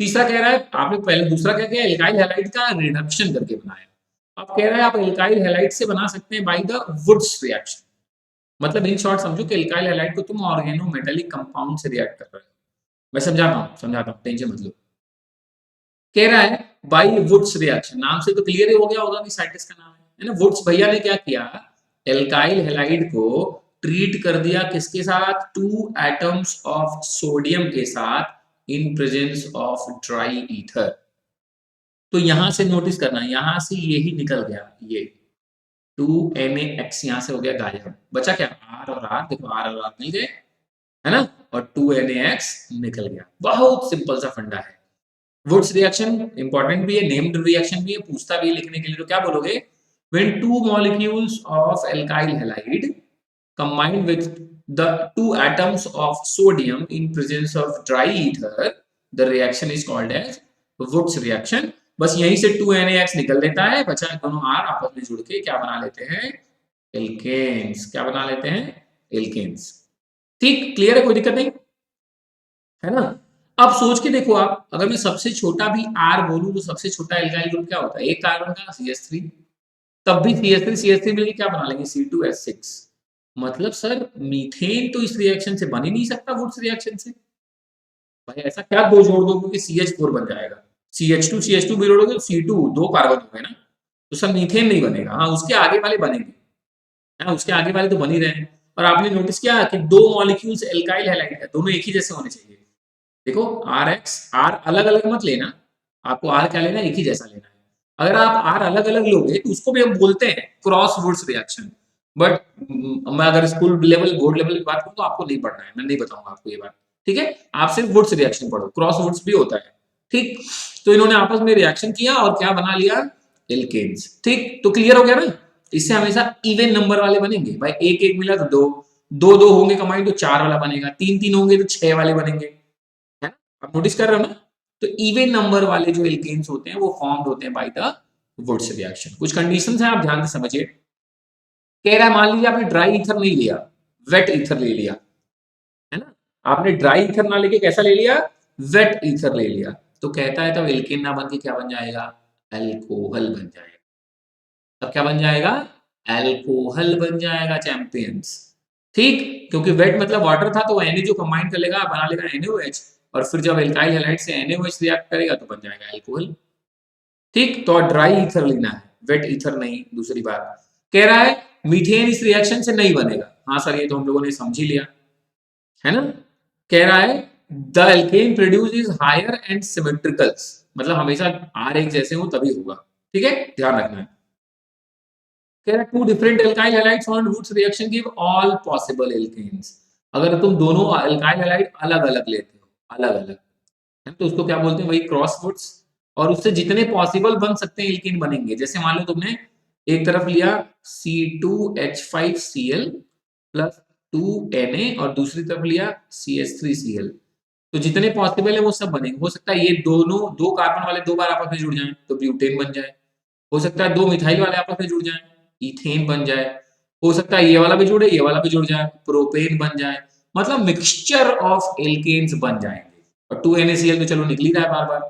तीसरा कह रहा है आपने पहले, दूसरा क्या किया? एल्काइल हैलाइड का रिडक्शन करके बनाया। अब कह रहा है आप एल्काइल हैलाइड से बना सकते हैं बाय द वुड्स रिएक्शन। मतलब इन शॉर्ट समझो कि एल्काइल हैलाइड को तुम ऑर्गेनोमेटेलिक कंपाउंड से रिएक्ट कर रहे हो। मैं समझाता हूँ, टेंशन मत लो। कह रहा है बाई वुड्स रिएक्शन, नाम से तो क्लियर ही हो गया होगा कि साइंटिस्ट का नाम है ना। वुड्स भैया ने क्या किया? एल्काइल हैलाइड को ट्रीट कर दिया किसके साथ? 2 एटम्स ऑफ सोडियम के साथ in presence of dry ether. तो यहां से नोटिस करना, यहां से यही निकल गया, ये 2NaX यहाँ से हो गया गायब, बचा क्या R और R, देखो R और R मिल गए, है ना, और 2NaX निकल गया। बहुत सिंपल सा फंडा है। वुड्स रिएक्शन इंपॉर्टेंट भी है, नेम्ड रिएक्शन भी है, पूछता भी है लिखने के लिए, तो क्या बोलोगे, when two molecules of alkyl halide combined with the two atoms of sodium in presence of dry ether, the reaction is called as Woods reaction। बस यहीं से 2NaX निकल देता है, बचा दोनों R आपस में जुड़ के क्या बना लेते हैं, एल्केन्स। क्या बना लेते हैं, एल्केन्स। ठीक, क्लियर है, कोई दिक्कत नहीं है ना। अब सोच के देखो आप, अगर मैं सबसे छोटा भी R बोलूं तो सबसे छोटा एल्काइल ग्रुप क्या होता है, एक कार्बन का CH3, तब भी CH3 मिलके क्या बना लेंगे, C2H6। मतलब सर मीथेन तो इस रिएक्शन से बन ही नहीं सकता, वुड्स रिएक्शन से। भाई ऐसा क्या दो जोड़ दोगे कि CH4 बन जाएगा, CH2 भी जोड़ोगे तो C2, दो कार्बन हो गए ना, तो सर मीथेन नहीं बनेगा। हाँ उसके आगे वाले बनेंगे, है ना, उसके आगे वाले तो बन ही रहे हैं। और आपने नोटिस किया कि दो मॉलिक्यूल्स एल्काइल हैलाइड है, दोनों एक ही जैसे होने चाहिए। देखो RX, R अलग अलग मत लेना, आपको R क्या लेना है, एक ही जैसा लेना है। अगर आप R अलग अलग लोगे तो उसको भी हम बोलते हैं क्रॉस वुड्स रिएक्शन। बट मैं अगर स्कूल लेवल बोर्ड लेवल की बात करूं तो आपको नहीं पढ़ना है, मैं नहीं बताऊंगा आपको ये बात, ठीक है। आप सिर्फ वुड्स रिएक्शन पढ़ो, क्रॉस वुड्स भी होता है, ठीक। तो इन्होंने आपस में रिएक्शन किया और क्या बना लिया, एल्केन्स। ठीक, तो क्लियर हो गया ना। इससे हमेशा इवन नंबर वाले बनेंगे भाई, एक एक मिला तो दो, दो दो होंगे कमाई तो चार वाला बनेगा, तीन तीन होंगे तो छह वाले बनेंगे, है ना। आप नोटिस कर रहे हो ना। तो इवन नंबर वाले जो एल्केन्स होते हैं वो फॉर्म्ड होते हैं बाय द वुड्स रिएक्शन। कुछ कंडीशंस हैं, आप ध्यान से समझिए। कह रहा है मान लीजिए आपने ड्राई ईथर नहीं लिया, वेट ईथर ले लिया, है ना। आपने ड्राई ईथर ना लेके कैसा ले लिया, वेट ईथर ले लिया, तो कहता है तब एल्केन ना बन के क्या बन जाएगा, अल्कोहल बन जाएगा। तब क्या बन जाएगा, अल्कोहल बन जाएगा चैंपियंस। ठीक, क्योंकि वेट मतलब वाटर था, तो Na जो कंबाइन कर लेगा बना लेगा NaOH, और फिर जब एल्काइल हैलाइड से NaOH रिएक्ट करेगा तो बन जाएगा अल्कोहल। ठीक, तो ड्राई ईथर लेना है, वेट ईथर नहीं। दूसरी बात कह रहा है मीथेन इस रिएक्शन से नहीं बनेगा, हाँ सर ये तो हम लोगों ने समझ ही लिया, है ना। कह रहा है the alkene produce is higher and symmetricals, मतलब हमेशा R एक जैसे हो तभी होगा, ठीक है, ध्यान रखना है। कह रहा है two different alkyl halides on Wurtz reaction give all possible alkanes. अगर तुम दोनों एल्काइल हैलाइड अलग अलग लेते हो, अलग अलग, है तो उसको क्या बोलते हैं, वही क्रॉस वुड्स। और उससे जितने पॉसिबल बन सकते हैं एल्केन बनेंगे। जैसे मान लो तुमने एक तरफ लिया C2H5Cl प्लस 2Na और दूसरी तरफ लिया CH3Cl, तो जितने पॉसिबल है वो सब बनेंगे। हो सकता है ये दोनों दो कार्बन वाले दो बार आपस में जुड़ जाएं तो ब्यूटेन बन जाए, हो सकता है दो मिथाइल वाले आपस में जुड़ जाएं, इथेन बन जाए, हो सकता है ये वाला भी जुड़े ये वाला भी जुड़ जाए, प्रोपेन बन जाए, मतलब मिक्सचर ऑफ एल्केन्स बन जाएंगे। और 2NaCl तो चलो निकल ही रहा है बार बार,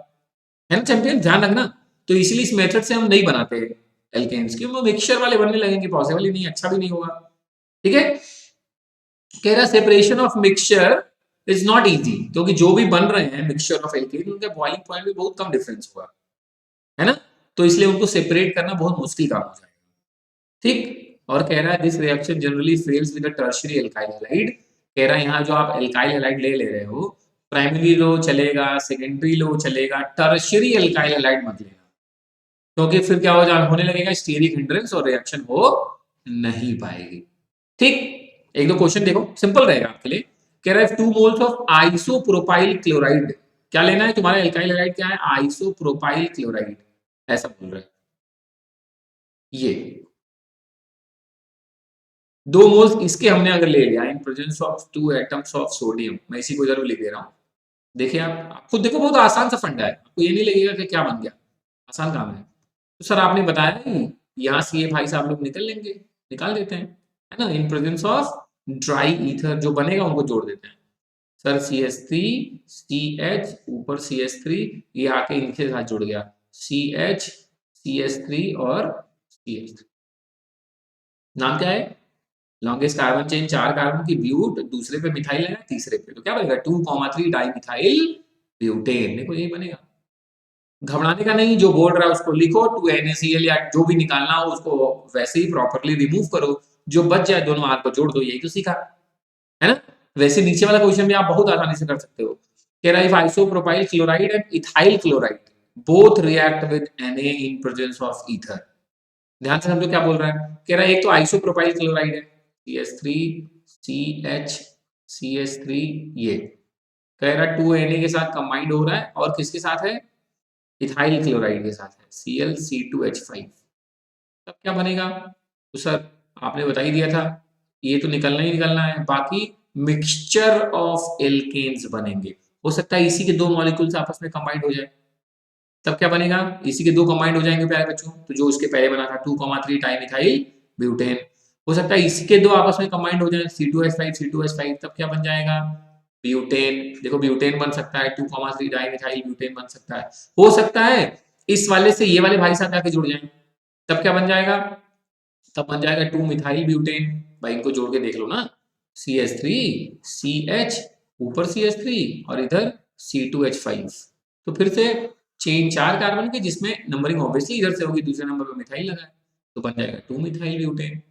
है ना चैंपियन, ध्यान रखना। तो इसीलिए इस मेथड से हम नहीं बनाते एल्केन्स, क्योंकि वो मिक्सचर वाले बनने लगेंगे, पॉसिबल ही नहीं, अच्छा भी नहीं होगा, ठीक है। कह रहा separation of mixture is not easy, क्योंकि जो भी बन रहे हैं मिक्सचर ऑफ एल्केन उनका बॉइलिंग पॉइंट में बहुत कम डिफरेंस हुआ, है ना, तो इसलिए उनको सेपरेट करना बहुत मुश्किल काम हो जाएगा, ठीक। और कह रहा है this reaction generally fails with a tertiary alkyl halide. कह रहा है यहाँ जो आप एल्काइल हैलाइड ले ले रहे हो, प्राइमरी लो चलेगा, सेकेंडरी लो चलेगा, टर्शियरी एल्काइल हैलाइड मत लेना, क्योंकि फिर क्या हो जा होने लगेगा स्टीरिक हिंड्रेंस और रिएक्शन हो नहीं पाएगी, ठीक। एक दो क्वेश्चन देखो, सिंपल रहेगा आपके लिए। कह रहा है 2 मोल्स ऑफ आइसोप्रोपाइल क्लोराइड, क्या लेना है तुम्हारा एल्काइल हैलाइड क्या है, आइसोप्रोपाइल क्लोराइड, ऐसा बोल रहा है। ये 2 मोल्स इसके हमने अगर ले लिया in presence of 2 atoms of sodium, मैं इसी को इधर भी लिख दे रहा हूं। देखिए आप खुद देखो, बहुत आसान सा फंडा है, आपको ये नहीं लगेगा कि क्या बन गया, आसान काम है। तो सर आपने बताया नहीं, यहाँ से ये भाई साहब लोग निकल लेंगे, निकाल देते हैं, है ना, in presence of dry ether जो बनेगा उनको जोड़ देते हैं। सर CH3 CH ऊपर CH3, ये आके इनके साथ जुड़ गया CH CH3 और CH3, नाम क्या है, लॉन्गेस्ट कार्बन चेन 4 कार्बन की ब्यूट, दूसरे पे मिथाइल है, तीसरे पे तो क्या बनेगा 2,3 डाई मिथाइल ब्यूटेन, देखो यही बनेगा। घबराने का नहीं, जो बोल रहा है उसको लिखो, 2NaCl या जो भी निकालना हो उसको वैसे ही प्रॉपर्ली रिमूव करो, जो बच जाए दोनों हाथ को जोड़ दो, यही तो सीखा, है ना। वैसे नीचे वाला क्वेश्चन भी आप बहुत आसानी से कर सकते हो। कह रहा है isopropyl chloride and ethyl chloride, both react with Na in presence of ether. ध्यान से समझो क्या बोल रहा है, कह रहा है एक तो आइसोप्रोपाइल क्लोराइड है CH3 CH CH3, ये कह रहा है 2Na के साथ कंबाइंड हो रहा है और किसके साथ है, इथाइल क्लोराइड के साथ है Cl तब क्या बनेगा, तो सर आपने बता ही दिया था, ये तो निकलना ही निकलना है, बाकी मिक्सचर ऑफ एल्केन्स बनेंगे। हो सकता है इसी के दो मॉलिक्यूल्स आपस में कंबाइंड हो जाए, तब क्या बनेगा, इसी के दो कंबाइंड हो जाएंगे प्यारे बच्चों, तो जो उसके पहले बना था 2,3 टाइम इथाइल ब्यूटेन, हो सकता है इसके दो आपस में कंबाइंड हो जाए C2H5 तब क्या बन जाएगा, ब्यूटेन। देखो ब्यूटेन बन सकता है, 2,3 डाई इथाइल ब्यूटेन बन सकता है, हो सकता है इस वाले से ये वाले भाई साथ आके जुड़ जाएं, तब क्या बन जाएगा, तब बन जाएगा 2 मिथाइल ब्यूटेन। भाई इनको जोड़ के देख लो ना, CH3 CH, ऊपर CH3 और इधर C2H5, तो फिर से चेन 4 कार्बन की जिसमें नंबरिंग ऑब्वियसली इधर से होगी, दूसरे नंबर पे मिथाइल लगा है, तो बन जाएगा 2 मिथाइल ब्यूटेन।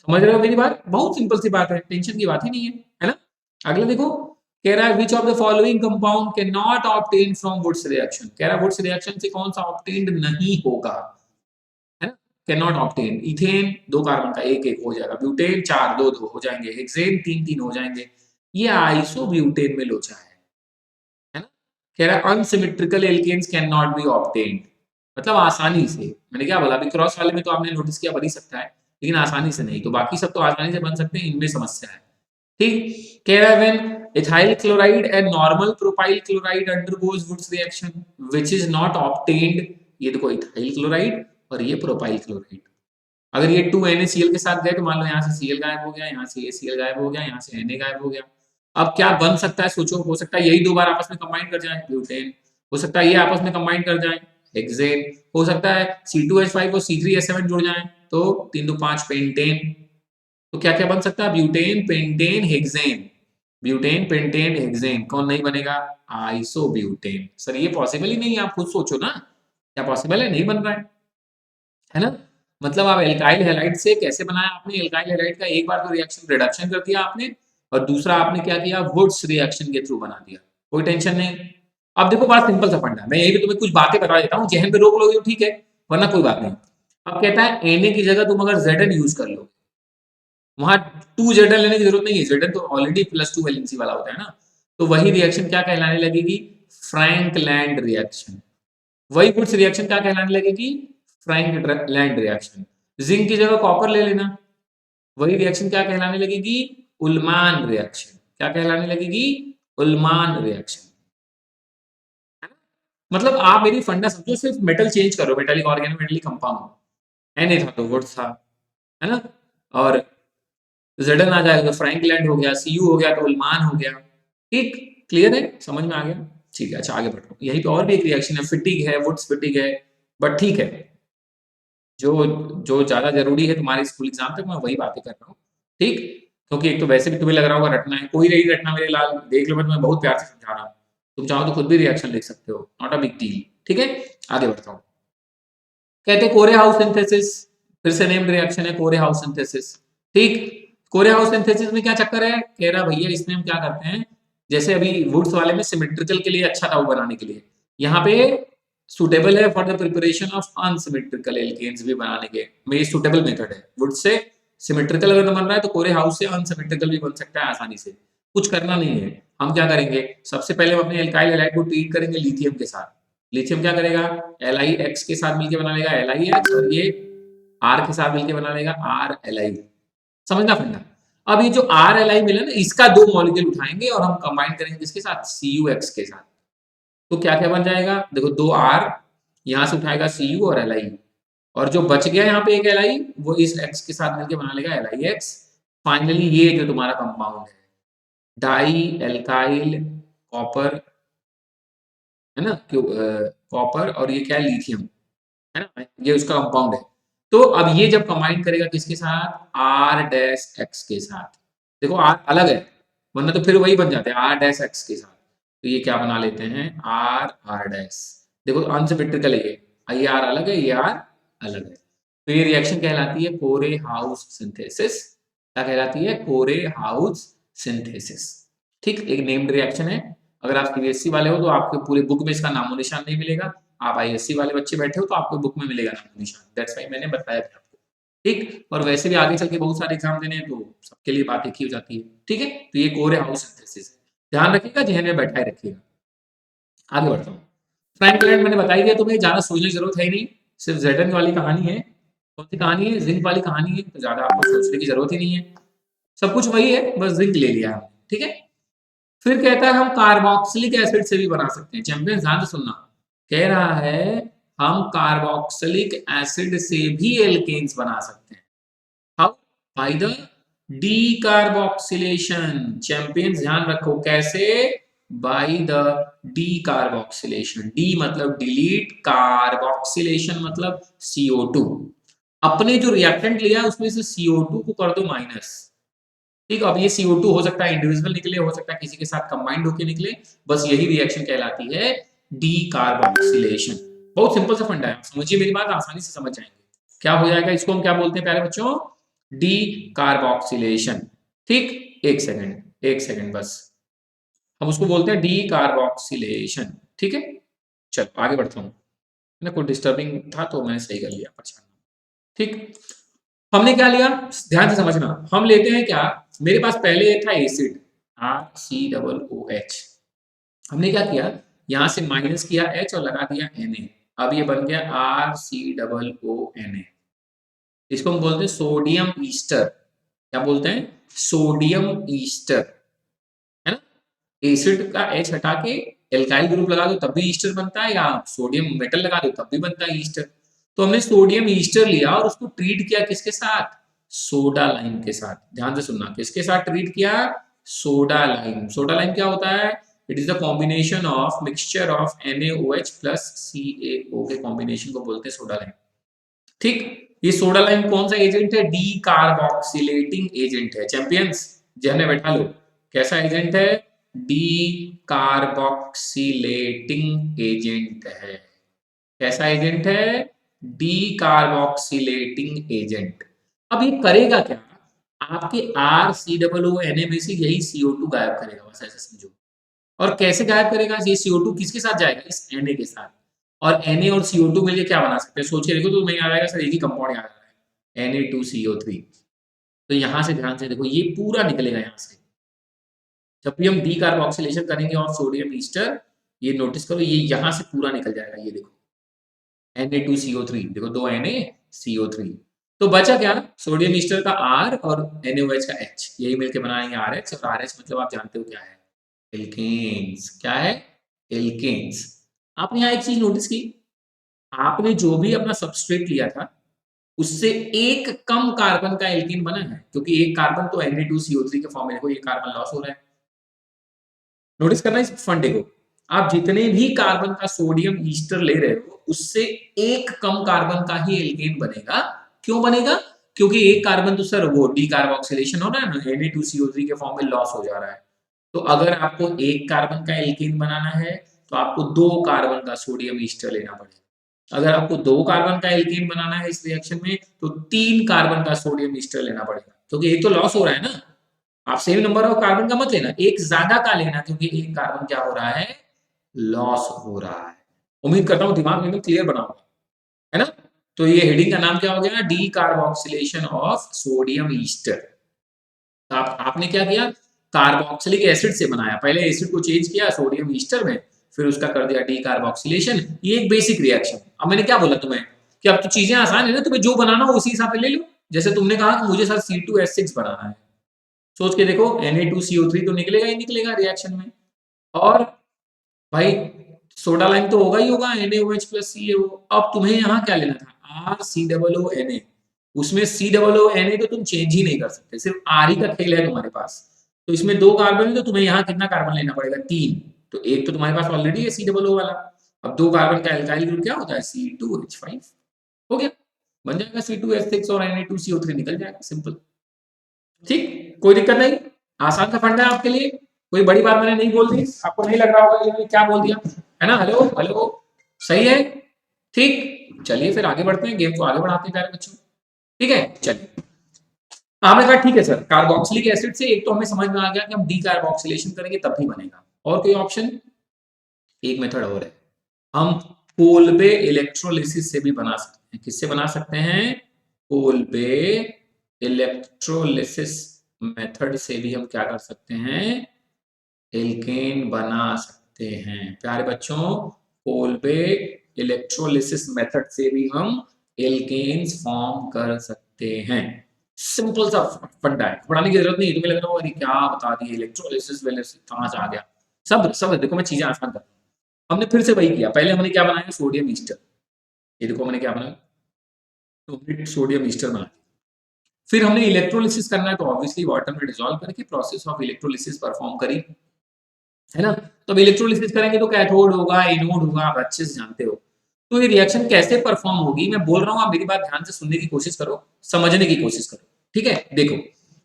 समझ रहे हो मेरी बात, बहुत सिंपल सी बात है, टेंशन की बात ही नहीं है ना। अगला देखो, कह रहा है which of the following compound can not obtain from Wurtz reaction, कह रहा है वुड्स रिएक्शन से कौन सा ऑब्टेन्ड नहीं होगा, है ना, can not obtain. Ethane 2 carbon का 1 1 हो जाएगा, ब्यूटेन 4 2 2 हो जाएंगे, हेक्सेन 3 3 हो जाएंगे, ये आइसोब्यूटेन में लोचा है ना। कह रहा है unsymmetrical alkanes can not be obtained, मतलब आसानी से, मैंने क्या बोला अभी क्रॉस वाले में तो आपने नोटिस किया बन ही सकता है, लेकिन आसानी से नहीं, तो बाकी सब तो आसानी से बन सकते हैं, इनमें समस्या है। ठीक, कह रहा है when ethyl chloride and normal propyl chloride undergoes Wurtz reaction which is not obtained, ये देखो ethyl chloride और ये propyl chloride, अगर ये 2NaCl के साथ गए तो मान लो यहाँ से Cl गायब हो गया, यहाँ से ACl गायब हो गया, यहाँ से Na गायब हो गया, अब क्या बन सकता है सोचो, हो सकता है यही दो बार आपस में कंबाइन कर जाए ब्यूटेन, हो सकता है ये आपस में कंबाइन कर जाए हेक्सेन, हो सकता है C2H5 और C3H7 जुड़ जाए तो 3 2 5 पेंटेन, तो क्या क्या बन सकता है, butane pentane hexane, butane pentane hexane, कौन नहीं बनेगा, आइसोब्यूटेन। सर ये पॉसिबल ही नहीं है, आप खुद सोचो ना, क्या पॉसिबल है, नहीं बन रहा है ना। मतलब आप एल्काइल हैलाइड से कैसे बनाया आपने, एल्काइल हैलाइड का एक बार तो रिएक्शन रिडक्शन कर दिया आपने, और दूसरा आपने क्या किया, वुड्स रिएक्शन के थ्रू बना दिया, कोई टेंशन नहीं। अब देखो बड़ा सिंपल सा फंडा, मैं यही भी तुम्हें कुछ बातें बता देता हूँ, जहन पे रोक लोगे तो ठीक है, वरना कोई बात नहीं। अब कहता है Na की जगह तुम अगर Zn यूज कर लो, वहां 2Zn लेने की जरूरत नहीं है, Zn तो ऑलरेडी +2 वैलेंसी वाला होता है ना, तो वही रिएक्शन क्या कहलाने लगेगी, फ्रैंकलैंड रिएक्शन। वही वुड्स रिएक्शन क्या कहलाने लगेगी, फ्रैंकलैंड रिएक्शन। जिंक की जगह कॉपर ले लेना, वही रिएक्शन क्या कहलाने लगेगी, उल्मान रिएक्शन, क्या कहलाने लगेगी, उल्मान रिएक्शन। मतलब आप मेरी फंडा समझो, सिर्फ मेटल चेंज करो, मेटालिक ऑर्गेनोमेटालिक कंपाउंड, Na था तो वुड्स था, है ना, और Zn आ जाएगा तो फ्रैंकलैंड हो गया, Cu हो गया तो उल्मान हो गया। ठीक, क्लियर है, समझ में आ गया, ठीक है। अच्छा आगे बढ़ो, यहीं पे और भी एक रिएक्शन है, फिटिग है, वुड्स फिटिग है, बट ठीक है, जो जो ज्यादा जरूरी है तुम्हारे स्कूल एग्जाम तक मैं वही बातें कर रहा हूँ, ठीक, क्योंकि एक तो वैसे भी तुम्हें लग रहा होगा रटना है, कोई नहीं रटना मेरे लाल, देख लो मैं तुम्हें बहुत प्यार से समझा रहा हूँ, तुम चाहो तो खुद भी रिएक्शन लिख सकते हो, नॉट अ बिग डील, ठीक है। आगे बढ़ता हूँ, कहते हैं कोरे हाउस सिंथेसिस, फिर से नेम्ड रिएक्शन है कोरे हाउस सिंथेसिस। ठीक, कोरे हाउस सिंथेसिस में क्या चक्कर है, कह रहा भैया इसमें हम क्या करते हैं, जैसे अभी वुड्स वाले में सिमेट्रिकल के लिए अच्छा था वो बनाने के लिए, यहाँ पे सुटेबल है for the preparation of unsymmetrical alkanes भी बनाने के में, ये सुटेबल मेथड है। वुड से सिमेट्रिकल अगर बन रहा है तो कोरे हाउस से अनसिमेट्रिकल भी बन सकता है आसानी से, कुछ करना नहीं है। हम क्या करेंगे, सबसे पहले हम अपने एल्काइल हैलाइड को ट्रीट करेंगे लिथियम के साथ, लिथियम क्या करेगा, LiX के साथ मिलकर बना लेगा LiX, और ये R के साथ मिलकर बना लेगा RLi, समझना फंडा। अब ये जो RLi मिला ना, इसका दो मॉलिक्यूल उठाएंगे और हम कंबाइन करेंगे किसके साथ, CuX के साथ, तो क्या क्या बन जाएगा, देखो 2R, यहां से उठाएगा Cu और Li, और जो बच गया यहाँ पे एक Li, वो इस X के साथ मिलकर बना लेगा LiX। फाइनली ये जो तुम्हारा कंपाउंड है, डाई एल्काइल कॉपर, है ना, कॉपर, और ये क्या है, लिथियम, है ना, ये उसका कंपाउंड है। तो अब ये जब कंबाइन करेगा किसके साथ, R-X के साथ, देखो R अलग है, वरना तो फिर वही बन जाते हैं R-X के साथ, तो ये क्या बना लेते हैं, R देखो अनसिमेट्रिकल है ये R अलग है, ये R अलग है, तो ये रिएक्शन कहलाती है कोरे हाउस सिंथेसिस। क्या कहलाती है, कोरे हाउस सिंथेसिस। ठीक, एक नेम्ड रिएक्शन है, अगर आप सीबीएसई वाले हो तो आपके पूरे बुक में इसका नामो निशान नहीं मिलेगा, आप आईएससी वाले बच्चे बैठे हो तो आपको बुक में मिलेगा नामो निशान, दैट्स व्हाई मैंने बताया था आपको, ठीक। और वैसे भी आगे चल के बहुत सारे एग्जाम देने हैं तो सबके लिए बात एक ही हो जाती है, ठीक है। तो ये कोर हाउस सिंथेसिस है, ध्यान रखिएगा, जहन में बैठाए रखिएगा। आगे बढ़ता हूँ। फ्रैंकलिन मैंने बताई दिया, तुम्हें ज्यादा सोचने की जरूरत है ही नहीं, सिर्फ जेडन वाली कहानी है। कौन सी कहानी है? जिंक वाली कहानी है, तो ज्यादा आपको सोचने की जरूरत ही नहीं है, सब कुछ वही है, बस जिंक ले लिया हमने, ठीक है। फिर कहता है हम कार्बोक्सिलिक एसिड से भी बना सकते हैं। चैंपियन ध्यान से सुनना, कह रहा है हम कार्बोक्सिलिक एसिड से भी एल्केन्स बना सकते हैं। How? By the decarboxylation. Champions ध्यान रखो, कैसे? By the decarboxylation. डी मतलब डिलीट, कार्बोक्सिलेशन मतलब CO2। अपने जो रिएक्टेंट लिया उसमें से CO2 को कर दो माइनस, ठीक। अब ये CO2 हो सकता है इंडिविजुअल निकले, हो सकता है किसी के साथ कंबाइंड होके निकले, बस यही रिएक्शन कहलाती है डीकार्बोक्सिलेशन। बहुत सिंपल सा फंडा है, समझिए मेरी बात, आसानी से समझ जाएंगे। क्या हो जाएगा? इसको हम क्या बोलते हैं प्यारे बच्चों? डीकार्बोक्सिलेशन, ठीक। एक सेकंड बस, हम उसको बोलते हैं डीकार्बोक्सिलेशन, ठीक है। चलो आगे बढ़ता हूँ, ना कोई डिस्टर्बिंग था तो मैंने सही कर लिया, परेशान, ठीक। हमने क्या लिया, ध्यान से समझना, हम लेते हैं क्या, मेरे पास पहले था एसिड RCOOH, हमने क्या किया, यहां से माइनस किया H और लगा दिया Na, अब ये बन गया RCOONA। इसको हम बोलते हैं सोडियम ईस्टर। क्या बोलते हैं? सोडियम ईस्टर, है ना। एसिड का H हटा के एल्काइल ग्रुप लगा दो तब भी ईस्टर बनता है, या सोडियम मेटल लगा दो तब भी बनता है ईस्टर। तो हमने सोडियम ईस्टर लिया और उसको ट्रीट किया किसके साथ? सोडा लाइम के साथ। ध्यान से सुनना, किसके साथ ट्रीट किया? Soda lime. सोडा लाइम क्या होता है? It is the combination of mixture of NaOH plus CaO के कॉम्बिनेशन को बोलते हैं सोडा लाइम, ठीक। ये सोडा लाइम कौन सा एजेंट है? डी कार्बोक्सिलेटिंग एजेंट है। चैंपियंस जहने बैठा लो, कैसा एजेंट है? डी कार्बोक्सिलेटिंग एजेंट है। कैसा एजेंट है? Decarboxylating agent. अब ये करेगा क्या? आपके RCOONA में से यही CO2 गायब करेगा, बस ऐसा समझो। और कैसे गायब करेगा? ये CO2 किसके साथ जाएगा? इस Na के साथ। और Na और CO2 मिलकर क्या बना सकते हैं? सोचिए, देखो तो तुम्हें याद आएगा सर, एक ही कंपाउंड याद आ रहा है, Na2CO3। तो यहां से ध्यान से देखो, ये पूरा निकलेगा यहाँ से। जब भी हम डीकार्बोक्सिलेशन करेंगे ऑफ सोडियम ईस्टर, ये नोटिस करो, ये यहां से पूरा निकल जाएगा, ये देखो Na2CO3, देखो दो NaCO3। तो बचा क्या? सोडियम ईस्टर का R और NaOH का H, यही मिलके बनाएंगे RH, और RH मतलब आप जानते हो क्या है? एल्केन्स। क्या है? एल्केन्स। आपने यहाँ एक चीज नोटिस की, आपने जो भी अपना सबस्ट्रेट लिया था उससे एक कम कार्बन का एल्कीन बना है, क्योंकि एक कार्बन तो Na2CO3 के फॉर्म में, देखो ये कार्बन लॉस हो रहा है। नोटिस करना इस फंडे को, आप जितने भी कार्बन का सोडियम ईस्टर ले रहे हो उससे एक कम कार्बन का ही एल्केन बनेगा। क्यों बनेगा? क्योंकि एक कार्बन तो सर वो डीकार्बोक्सिलेशन हो रहा है ना, Na2CO3 के फॉर्म में लॉस हो जा रहा है। तो अगर आपको एक कार्बन का एल्केन बनाना है तो आपको दो कार्बन का सोडियम ईस्टर लेना पड़ेगा। अगर आपको दो कार्बन का एल्केन बनाना है इस रिएक्शन में तो तीन कार्बन का सोडियम ईस्टर लेना पड़ेगा, क्योंकि एक तो लॉस हो रहा है ना। आप सेम नंबर ऑफ कार्बन का मत लेना, एक ज्यादा का लेना, क्योंकि एक कार्बन क्या हो रहा है? लॉस हो रहा है। उम्मीद करता हूं दिमाग में एकदम क्लियर बना होगा, है ना। तो ये हेडिंग का नाम क्या हो गया? D carboxylation of sodium Easter. आपने क्या किया? कार्बोक्सिलिक एसिड से बनाया, पहले एसिड को चेंज किया सोडियम ईस्टर में, फिर उसका कर दिया डी कार्बोक्सिलेशन। ये एक बेसिक रिएक्शन। अब मैंने क्या बोला तुम्हें कि अब तो चीजें आसान है ना, तुम्हें जो बनाना हो उसी हिसाब से ले लो। जैसे तुमने कहा कि मुझे सर C2H6 बनाना है, सोच के देखो Na2CO3 तो निकलेगा ही निकलेगा रिएक्शन में, और भाई सोडा लाइम तो होगा ही होगा, NaOH प्लस CaO। अब तुम्हें यहाँ क्या लेना था? RCOONA। उसमें COONA तो तुम चेंज ही नहीं कर सकते, सिर्फ R ही का खेल है तुम्हारे पास। तो इसमें दो कार्बन है तो तुम्हें यहाँ कितना कार्बन लेना पड़ेगा? तीन। तो एक तो तुम्हारे पास ऑलरेडी है COO वाला, अब दो कार्बन का एल्काइल ग्रुप क्या होता है? C2H5। हो गया, बन जाएगा C2H6 और Na2CO3 निकल जाएगा, सिंपल, ठीक। कोई दिक्कत नहीं, आसान सा फंडा है आपके लिए, कोई बड़ी बात मैंने नहीं बोल दी, आपको नहीं लग रहा होगा ये क्या बोल दिया, है ना। हेलो हेलो, सही है, ठीक। चलिए फिर आगे बढ़ते हैं, गेम को आगे बढ़ाते हैं प्यारे बच्चों, ठीक है। चलिए, हमने कहा ठीक है सर, कार्बोक्सिलिक एसिड से एक तो हमें समझ में आ गया कि हम डी कार्बोक्सिलेशन करेंगे तब भी बनेगा। और कोई ऑप्शन? एक मेथड और है, हम कोल्बे इलेक्ट्रोलिसिस से भी बना सकते हैं। किससे बना सकते हैं? कोल्बे इलेक्ट्रोलिसिस मेथड से भी हम क्या कर सकते हैं? एल्केन बना सकते हैं। प्यारे बच्चों, कोल्बे इलेक्ट्रोलिसिस मेथड से भी हम एल्केन्स फॉर्म कर सकते हैं। सिंपल सा फंडा है, पढ़ाने की जरूरत नहीं। तुम्हें लग रहा होगा क्या बता दिए, इलेक्ट्रोलिसिस वेलिसिस कहाँ से आ गया। सब सब देखो, मैं चीजें आसान कर, हमने फिर से वही किया। पहले हमने क्या बनाया? Sodium Easter. ये देखो मैंने क्या बनाया, तो हमने सोडियम ईस्टर बनाया। फिर हमने इलेक्ट्रोलिसिस करना है, तो ऑब्वियसली वाटर में डिसॉल्व करके प्रोसेस ऑफ इलेक्ट्रोलिसिस परफॉर्म करी, है ना। तो अब इलेक्ट्रोलिसिस करेंगे तो कैथोड होगा, एनोड होगा, आप अच्छे से जानते हो। तो ये रिएक्शन कैसे परफॉर्म होगी, मैं बोल रहा हूं, आप मेरी बात ध्यान से सुनने की कोशिश करो, समझने की कोशिश करो, ठीक है। देखो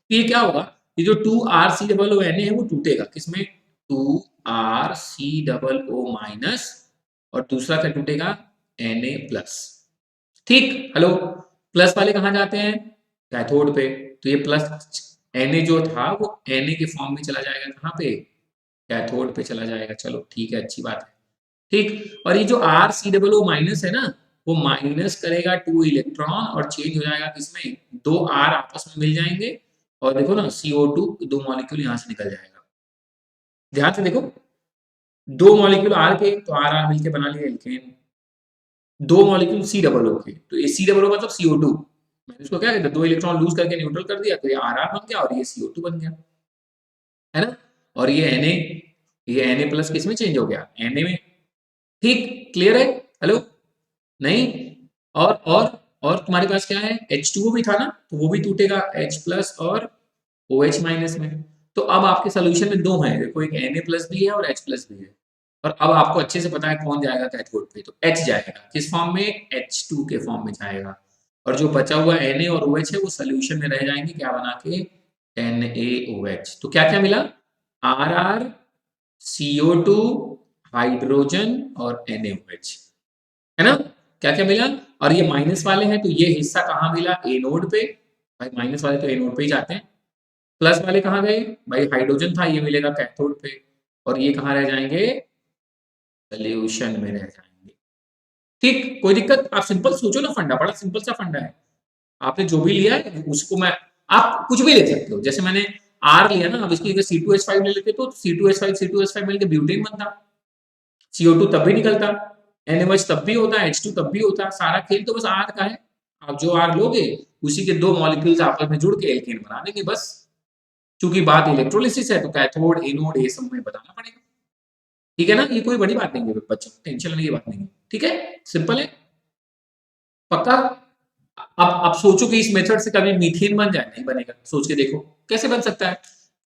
ये क्या होगा, ये जो 2RCOO है वो टूटेगा किसमें? 2RCOO माइनस, और दूसरा क्या टूटेगा? Na plus. ठीक, हेलो। प्लस वाले कहाँ जाते हैं? कैथोड पे। तो ये प्लस Na जो था वो Na के फॉर्म में चला जाएगा, कहाँ पे? कैथोड पे चला जाएगा। चलो ठीक है, अच्छी बात है। ठीक, और ये जो RCOO माइनस है ना, वो माइनस करेगा 2 इलेक्ट्रॉन और चेंज हो जाएगा किसमें? 2 R आपस में मिल जाएंगे, और देखो ना CO2 2 मॉलिक्यूल यहां से निकल जाएगा। ध्यान से देखो, 2 मॉलिक्यूल R के, तो RR मिलके बना लिया एल्केन। 2 मॉलिक्यूल COO के, तो ये COO मतलब CO2, मैंने इसको क्या कहते हैं, 2 इलेक्ट्रॉन लूज करके न्यूट्रल कर दिया, तो ये RR बन गया और ये CO2 बन गया, है ना। और ये Na, ये Na प्लस किसमें चेंज हो गया? Na में। ठीक, क्लियर है? हेलो, नहीं? और तुम्हारे पास क्या है? H2O भी था ना, तो वो भी टूटेगा H प्लस और OH माइनस में। तो अब आपके सोल्यूशन में दो हैं, देखो एक Na प्लस भी है और H प्लस भी है। और अब आपको अच्छे से पता है कौन जाएगा कैथोड पे, तो H जाएगा किस फॉर्म में? H2 के फॉर्म में जाएगा। और जो बचा हुआ Na और OH है वो सोल्यूशन में रह जाएंगे, क्या बना के? NaOH। तो क्या क्या मिला? RR, CO2, हाइड्रोजन और NaOH, है ना। क्या क्या मिला? और ये माइनस वाले हैं, तो ये हिस्सा कहाँ मिला? एनोड पे। भाई माइनस वाले तो एनोड पे ही जाते हैं। प्लस वाले कहाँ गए? भाई हाइड्रोजन था, ये मिलेगा कैथोड पे। और ये कहाँ रह जाएंगे? सोल्यूशन में रह जाएंगे। ठीक, कोई दिक्कत? आप सिंपल सोचो ना, फंडा बड़ा सिंपल सा फंडा है। आपने जो भी लिया है उसको मैं, आप कुछ भी ले सकते हो। जैसे मैंने आर लिया ना, अब इसकी जगह C2H5 ले लेते तो C2H5 मिलकर ब्यूटेन बनता, CO2 तब भी निकलता, NaOH तब भी होता, H2 तब भी होता। सारा खेल तो बस आर का है। आप जो आर लोगे उसी के दो मॉलिक्यूल्स आपस में जुड़ के एल्केन बना देंगे बस। चूंकि बात इलेक्ट्रोलिसिस है तो कैथोड, एनोड ये सब में बताना पड़ेगा, ठीक है ना। ये कोई बड़ी बात नहीं है बच्चों, टेंशन लेने की बात नहीं है, ठीक है, सिंपल है, पक्का। अब सोचो कि इस मेथड से कभी मीथेन बन जाए, नहीं बनेगा। सोच के देखो कैसे बन सकता है।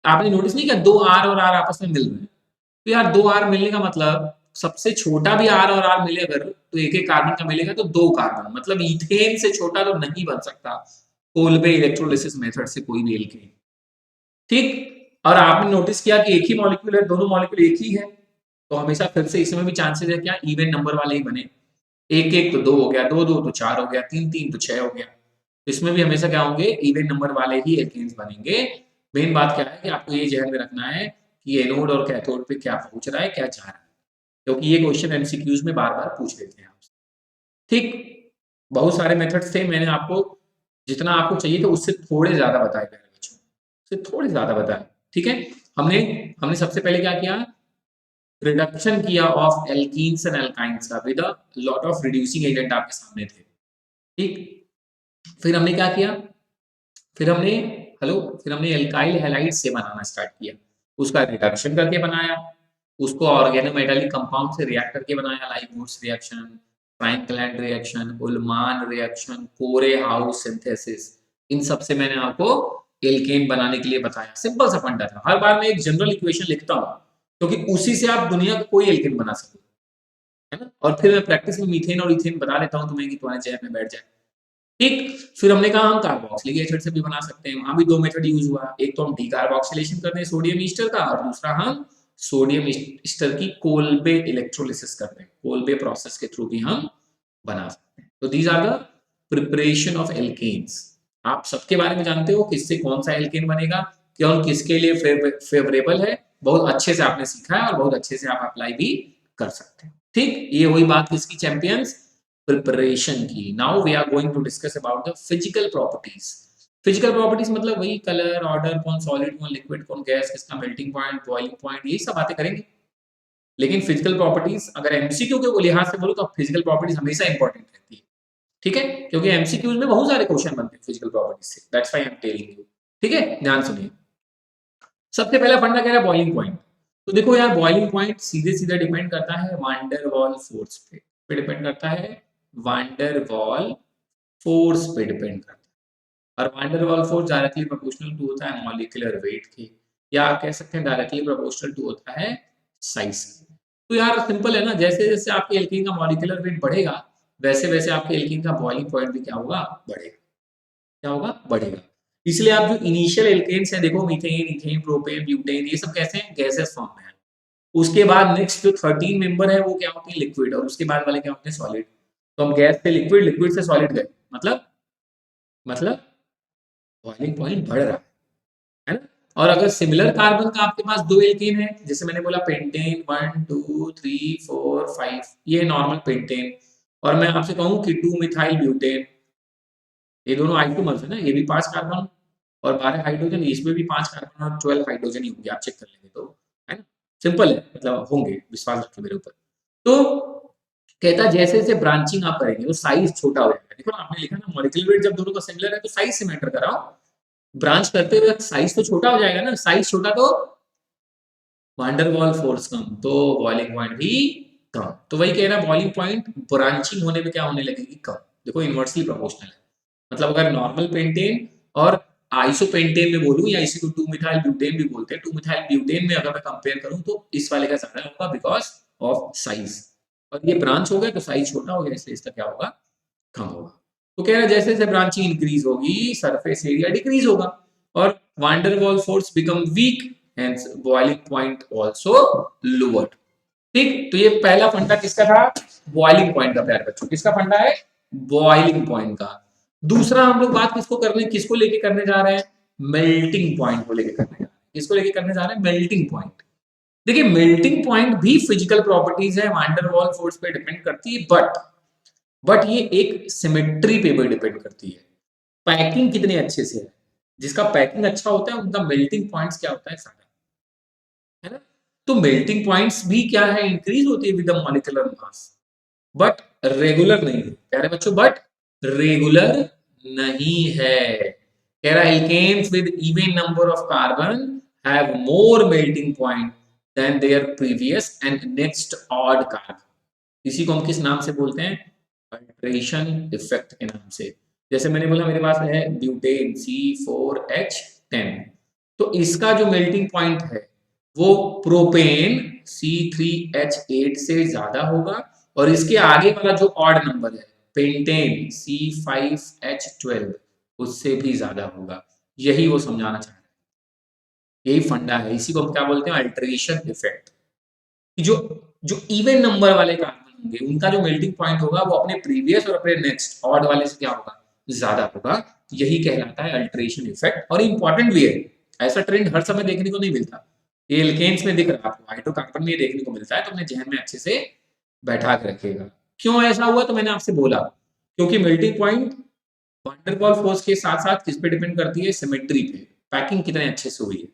आपने नोटिस नहीं किया, दो आर और आर आपस में मिल रहे हैं, तो यार दो आर मिलने का मतलब, सबसे छोटा भी आर और आर मिले अगर, तो एक एक कार्बन का मिलेगा तो दो कार्बन, मतलब इथेन से छोटा तो नहीं बन सकता कोल्बे इलेक्ट्रोलिसिस मेथड से कोई भी एल्केन। ठीक, और आपने नोटिस किया कि एक ही मॉलिक्यूल है, दोनों मॉलिक्यूल एक ही है, तो हमेशा फिर से इसमें भी चांसेस है क्या? इवन नंबर वाले ही बने। एक एक तो दो हो गया, दो दो तो चार हो गया, तीन तीन तो छह हो गया। तो इसमें भी हमेशा क्या होंगे? इवन नंबर वाले ही एल्केन्स बनेंगे। मेन बात क्या है कि आपको ये ध्यान में रखना है कि एनोड और कैथोड पे क्या पहुंच रहा है, क्या जा रहा है, क्योंकि ये क्वेश्चन एमसीक्यूज में बार बार पूछ लेते हैं आपसे। ठीक, बहुत सारे मेथड्स थे, मैंने आपको जितना आपको चाहिए था उससे थोड़े ज्यादा बताए प्यारे बच्चों, उससे थोड़े ज्यादा बताए, ठीक है। हमने हमने सबसे पहले क्या किया? रिडक्शन किया ऑफ एल्कीन्स एंड एल्काइंस का with a lot of reducing agent आपके सामने थे, ठीक। फिर हमने क्या किया? फिर हमने, हेलो, फिर हमने एल्काइल हैलाइड से बनाना स्टार्ट किया, उसका रिडक्शन करके बनाया, उसको ऑर्गेनोमेटालिक कंपाउंड से रिएक्ट करके बनाया, like Wurtz reaction, Frankland reaction, Ullmann reaction, Corey House synthesis. इन सब से मैंने आपको एल्केन बनाने के लिए बताया। सिंपल सा फंडा था। हर बार मैं एक जनरल इक्वेशन लिखता हूँ क्योंकि उसी से आप दुनिया का कोई एल्केन बना सकते हो, है ना। और फिर मैं प्रैक्टिस में मीथेन और इथेन बता देता हूँ तुम्हें कि तुम्हारे जहन में बैठ जाए, ठीक। फिर हमने कहा हम कार्बोक्सिलिक एसिड से भी बना सकते हैं, वहां भी दो मेथड यूज हुआ। एक तो हम डीकार्बोक्सिलेशन करते हैं सोडियम ईस्टर का, और दूसरा हम सोडियम ईस्टर की कोल्बे इलेक्ट्रोलिसिस करते हैं, कोल्बे प्रोसेस के थ्रू भी हम बना सकते हैं। तो these are the preparation of alkanes. आप सबके बारे में जानते हो किससे कौन सा एल्केन बनेगा, कौन किसके लिए फेवरेबल है, बहुत अच्छे से आपने सीखा है और बहुत अच्छे से आप अप्लाई भी कर सकते हैं। ठीक, ये वही बात किसकी, चैंपियंस प्रिपरेशन की। Now we are going to discuss about the physical properties. Physical properties मतलब वही कलर, ऑर्डर, कौन सॉलिड, कौन लिक्विड, कौन गैस, किसका मेल्टिंग पॉइंट, बॉइलिंग पॉइंट, यही सब बातें करेंगे। लेकिन फिजिकल प्रॉपर्टीज अगर एमसीक्यू के लिहाज से बोलो तो फिजिकल प्रॉपर्टीज हमेशा इंपॉर्टेंट रहती है। ठीक है, क्योंकि एमसीक्यूज में बहुत सारे क्वेश्चन बनते हैं फिजिकल प्रॉपर्टीज से, that's why I am telling you. ठीक है, ध्यान सुनिए। सबसे पहला फंडा कह रहा है बॉइलिंग पॉइंट। तो देखो यार, बॉइलिंग पॉइंट सीधे सीधे डिपेंड करता है वान डेर वाल फोर्स पे डिपेंड करता है, वान डेर वाल फोर्स पे डिपेंड करता है। और van der Waals force directly proportional to होता है मॉलिक्यूलर वेट के, या आप कह सकते हैं डायरेक्टली प्रोपोर्शनल टू होता है साइज के। तो यार सिंपल है ना, जैसे जैसे आपके एल्कीन का मॉलिक्यूलर वेट बढ़ेगा, वैसे वैसे आपके एल्कीन का बॉइलिंग पॉइंट भी क्या होगा, बढ़ेगा। क्या होगा, बढ़ेगा। इसलिए आप जो इनिशियल एल्केन्स है देखो, मीथेन, इथेन, प्रोपेन, ब्यूटेन, ये सब कैसे हैं, गैसेस फॉर्म में है। उसके बाद नेक्स्ट जो 13 मेंबर है वो क्या होते हैं, लिक्विड, और उसके बाद वाले क्या होते हैं, सॉलिड। तो हम गैस से लिक्विड, लिक्विड से सॉलिड गए, मतलब बॉइलिंग पॉइंट बढ़ रहा है ना। और अगर सिमिलर कार्बन का आपके पास दो एल्केन है, जैसे मैंने बोला पेंटेन 1 2 3 4 5, ये नॉर्मल पेंटेन, और मैं आपसे कहूं कि 2 मिथाइल ब्यूटेन, ये दोनों आइसोमर्स है ना, ये भी 5 कार्बन और 12 हाइड्रोजन, इसमें भी 5 कार्बन और 12 हाइड्रोजन ही होंगे, आप चेक कर लेंगे तो, है ना। सिंपल है, मतलब होंगे, विश्वास रखिए मेरे ऊपर। तो कहता है जैसे जैसे ब्रांचिंग आप करेंगे तो साइज छोटा हो जाएगा। देखो ना, आपने लिखा ना मॉलिक्यूलर वेट जब दोनों का सिमिलर है तो साइज से मैटर कराओ। ब्रांच करते हुए साइज तो छोटा हो जाएगा ना, साइज छोटा तो वान डेर वाल फोर्स कम, तो बॉइलिंग पॉइंट भी कम। तो वही कह रहा है, बॉइलिंग पॉइंट ब्रांचिंग होने पे क्या होने लगेगी, कम। देखो इनवर्सली प्रोपोर्शनल है, मतलब अगर नॉर्मल पेंटेन और आइसोपेंटेन में बोलूं, या इसी को 2 मिथाइल ब्यूटेन भी बोलते हैं, 2 मिथाइल ब्यूटेन में अगर मैं कंपेयर करूं तो इस वाले का ज्यादा होगा बिकॉज ऑफ साइज, और ये ब्रांच हो गया तो साइज छोटा हो गया, इसलिए इसका क्या होगा, कम होगा। तो कह रहा है जैसे जैसे ब्रांचिंग इंक्रीज होगी सरफेस एरिया डिक्रीज होगा, और van der Waals force become weak, hence boiling point also lowered. ठीक, तो ये पहला फंडा किसका था, बॉइलिंग पॉइंट का। प्यारे बच्चों, किसका फंडा है, बॉइलिंग पॉइंट का। दूसरा हम लोग बात किसको लेके करने जा रहे हैं, मेल्टिंग पॉइंट को लेके करने जा रहे हैं। किसको लेके करने जा रहे हैं, मेल्टिंग पॉइंट। देखिए मेल्टिंग पॉइंट भी फिजिकल प्रॉपर्टीज है, वान डेर वाल फोर्स पे डिपेंड करती है, बट ये एक सिमेट्री पे भी डिपेंड करती है, पैकिंग कितने अच्छे से है। जिसका पैकिंग अच्छा होता है उनका मेल्टिंग पॉइंट्स क्या होता है, ज्यादा, है ना। तो मेल्टिंग पॉइंट्स भी क्या है, इंक्रीज होती है with the molecular mass, but regular नहीं है प्यारे बच्चों, बट रेगुलर नहीं है। कह रहा है alkanes with even number of carbon have more melting point than their previous and next odd carbon. इसी को हम किस नाम से बोलते हैं, अल्ट्रेशन इफेक्ट के नाम से। जैसे मैंने बोला मेरे पास है ब्यूटेन C4H10, तो इसका जो मेल्टिंग पॉइंट है वो प्रोपेन C3H8 से ज्यादा होगा, और इसके आगे वाला जो ऑड नंबर है पेंटेन C5H12 उससे भी ज्यादा होगा। यही वो समझाना चाह रहे हैं, यही फंडा है, इसी को हम क्या बोलते हैं, अल्ट्रेशन इफेक्ट। जो जो इवन नंबर वाले कार्बन होंगे उनका जो मेल्टिंग पॉइंट होगा वो अपने प्रीवियस और अपने नेक्स्ट ऑड वाले से क्या होगा, ज्यादा होगा। यही कहलाता है अल्ट्रेशन इफेक्ट, और इंपॉर्टेंट भी है। ऐसा ट्रेंड हर समय देखने को नहीं मिलता, ये एल्केन्स में दिख रहा है आपको, हाइड्रोकार्बन में देखने को मिलता है, तो अपने जहन में अच्छे से बैठा के रखिएगा। क्यों ऐसा हुआ, तो मैंने आपसे बोला क्योंकि मेल्टिंग पॉइंट वान डेर वाल फोर्स के साथ साथ किस पे डिपेंड करती है, सिमेट्री पे, पैकिंग कितने अच्छे से हुई है।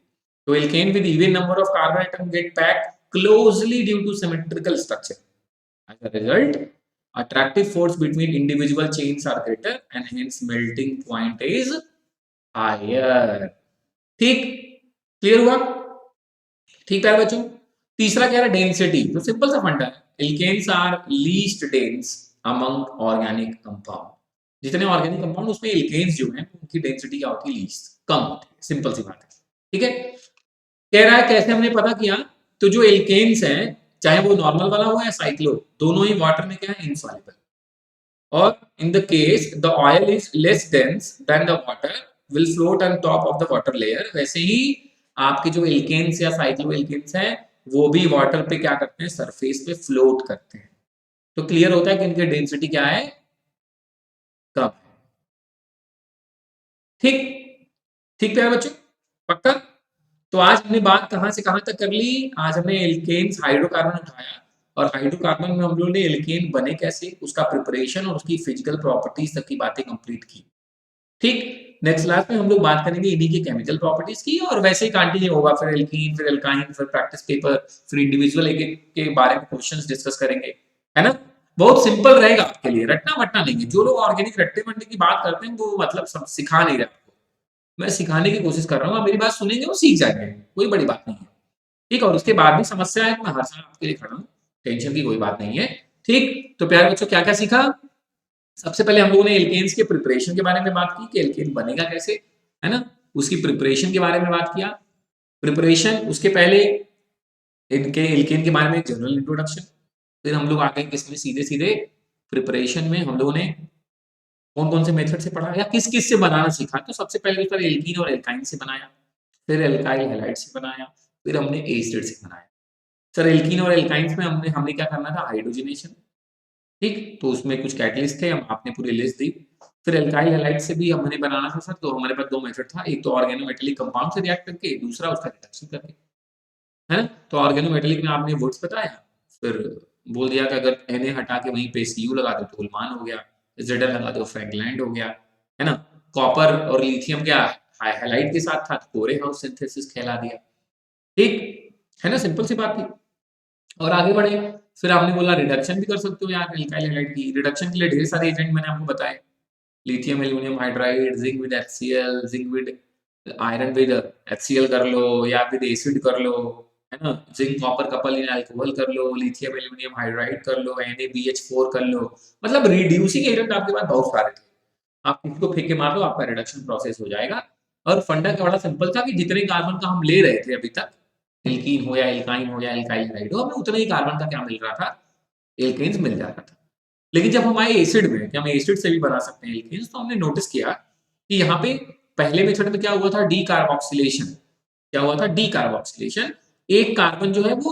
तो alkane with even number of carbon atom get packed closely due to symmetrical structure. As a result, attractive force between individual chains are greater and hence melting point is higher. ठीक, clear हुआ, ठीक है बच्चों। तीसरा क्या है, density. तो simple सा फंडा है, alkanes are least dense among organic compound. जितने ऑर्गेनिक कंपाउंड उसमें एल्केन्स जो हैं उनकी डेंसिटी क्या होती है, लीस्ट, कम होती है, सिंपल सी बात है। ठीक है, कह रहा है कैसे हमने पता किया, तो जो एल्केन्स हैं चाहे वो नॉर्मल वाला हो या साइक्लो, दोनों ही वाटर में क्या है, इनसॉल्युबल, और in the case the oil is less dense then the water will float on top of the water layer. वैसे ही आपके जो एल्केन्स या साइक्लो एल्केन्स हैं वो भी वाटर पे क्या करते हैं, सरफेस पे फ्लोट करते हैं। तो क्लियर होता है कि इनकी डेंसिटी क्या है, कम है। ठीक, ठीक प्यारे बच्चों, पक्का। तो आज हमने बात कहाँ से कहाँ तक कर ली? आज हमने एल्केन्स हाइड्रोकार्बन उठाया और हाइड्रोकार्बन में हम लोगों ने एल्केन बने कैसे, उसका प्रिपरेशन और उसकी फिजिकल प्रॉपर्टीज तक की बातें कंप्लीट की। ठीक, नेक्स्ट क्लास में हम लोग बात करेंगे इन्हीं की केमिकल प्रॉपर्टीज की और वैसे ही कंटिन्यू होगा, फिर एल्कीन, फिर एल्काइन, फिर प्रैक्टिस पेपर, फिर इंडिविजुअल एक एक के बारे में क्वेश्चंस डिस्कस करेंगे, है ना। बहुत सिंपल रहेगा आपके लिए, रटना वटना नहीं है। जो लोग ऑर्गेनिक रट्टे वट्टे की बात करते हैं वो मतलब सब सिखा नहीं रहे आपको, मैं सिखाने की कोशिश कर रहा हूँ। आप मेरी बात सुनेंगे वो सीख जाएंगे, कोई बड़ी बात नहीं है। ठीक, और उसके बाद भी समस्या है तो मैं हर समय आपके लिए खड़ा हूँ, टेंशन की कोई बात नहीं है। ठीक, तो प्यारे बच्चों क्या क्या सीखा? सबसे पहले हम लोगों ने एल्केन्स के प्रिपरेशन के बारे में बात की कि एल्केन बनेगा कैसे, है ना। उसकी प्रिपरेशन के बारे में बात किया। प्रिपरेशन उसके पहले इनके एल्केन के बारे में जनरल इंट्रोडक्शन। फिर हम लोग आ गए किसमें, सीधे सीधे प्रिपरेशन में हम लोगों ने कौन कौन से मेथड से पढ़ा या किस किस से बनाना सीखा। तो सबसे पहले सर एल्कीन और एल्काइन से बनाया, फिर एल्काइल हैलाइड से बनाया, फिर हमने एसिड से बनाया। सर एल्कीन और एल्काइंस में हमने हमने क्या करना था, हाइड्रोजनेशन। ठीक, तो उसमें कुछ कैटलिस्ट थे, हम आपने पूरी लिस्ट दी। फिर एल्काइल हैलाइड से भी हमने बनाना था सर, तो हमारे पास दो मेथड था, एक तो ऑर्गेनोमेटेलिक कंपाउंड से रिएक्ट करके, दूसरा उसका रिडक्शन करके, है ना। तो ऑर्गेनोमेटेलिक में आपने वुड्स बताया, फिर बोल दिया कि अगर Na हटा के वहीं पे Cu लगा दो तो उल्मान हो गया, Zl लगा दो फ्रैगलैंड हो गया, है ना। कॉपर और लिथियम क्या हैलाइड के साथ था, कोरे हाउस सिंथेसिस कहला दिया। ठीक है ना, सिंपल सी बात थी। और आगे बढ़े, फिर आपने बोला रिडक्शन भी कर सकते हो यार एल्काइल हैलाइड की। रिडक्शन के लिए ढेर सारे एजेंट मैंने आपको बताए, lithium aluminium hydride, zinc with HCl, zinc with iron with HCl कर लो या विद एसिड कर लो, है ना। Zinc copper couple in alcohol कर लो, लिथियम एल्यूमिनियम हाइड्राइड कर लो, NaBH4 कर लो। मतलब रिड्यूसिंग एजेंट आपके पास बहुत सारे थे, आप किसी को फेंक के मार दो आपका रिडक्शन प्रोसेस हो जाएगा। और फंडा बड़ा सिंपल था कि जितने कार्बन का हम ले रहे थे अभी तक, एल्कीन हो या एल्काइन हो या एल्काइल हैलाइड हो, हमें उतना ही कार्बन का क्या मिल रहा था, एल्केन्स मिल जा रहा था। लेकिन जब हम आए एसिड में कि हम एसिड से भी बना सकते हैं एल्केन्स, तो हमने नोटिस किया कि यहाँ पे पहले मेथड में क्या हुआ था, डी कार्बोक्सिलेशन। क्या हुआ था, डी कार्बोक्सिलेशन। एक कार्बन जो है वो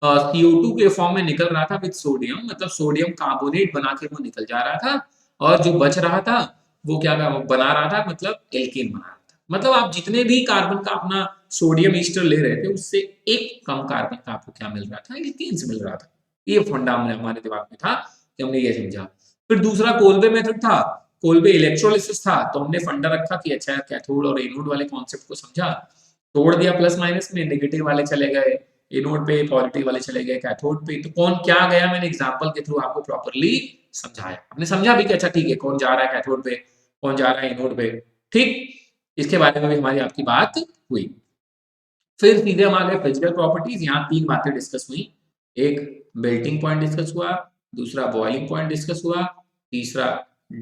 CO2 के फॉर्म में निकल रहा था विद सोडियम, मतलब सोडियम कार्बोनेट बना के वो निकल जा रहा था, और जो बच रहा था वो क्या बना रहा था, मतलब एल्केन बना रहा था। मतलब आप जितने भी कार्बन का अपना सोडियम ईस्टर ले रहे थे उससे एक कम कार्बन का आपको क्या मिल रहा था, एल्केन्स मिल रहा था। ये फंडा हमारे दिमाग में था कि हमने ये समझा। फिर दूसरा कोल्बे मेथड था, कोल्बे इलेक्ट्रोलिसिस था, तो हमने फंडा रखा कि अच्छा कैथोड और एनोड वाले कॉन्सेप्ट को समझा, तोड़ दिया प्लस माइनस में, नेगेटिव वाले चले गए एनोड पे, पॉजिटिव वाले चले गए कैथोड पे। तो कौन क्या गया मैंने एग्जांपल के थ्रू आपको प्रॉपर्ली समझाया, आपने समझा भी कि अच्छा ठीक है कौन जा रहा है कैथोड पे, कौन जा रहा है एनोड पे। ठीक, इसके बारे में भी हमारी आपकी बात हुई। फिर सीधे हम आ गए फिजिकल प्रॉपर्टीज। यहाँ तीन बातें डिस्कस हुई, एक मेल्टिंग पॉइंट डिस्कस हुआ, दूसरा बॉइलिंग पॉइंट डिस्कस हुआ, तीसरा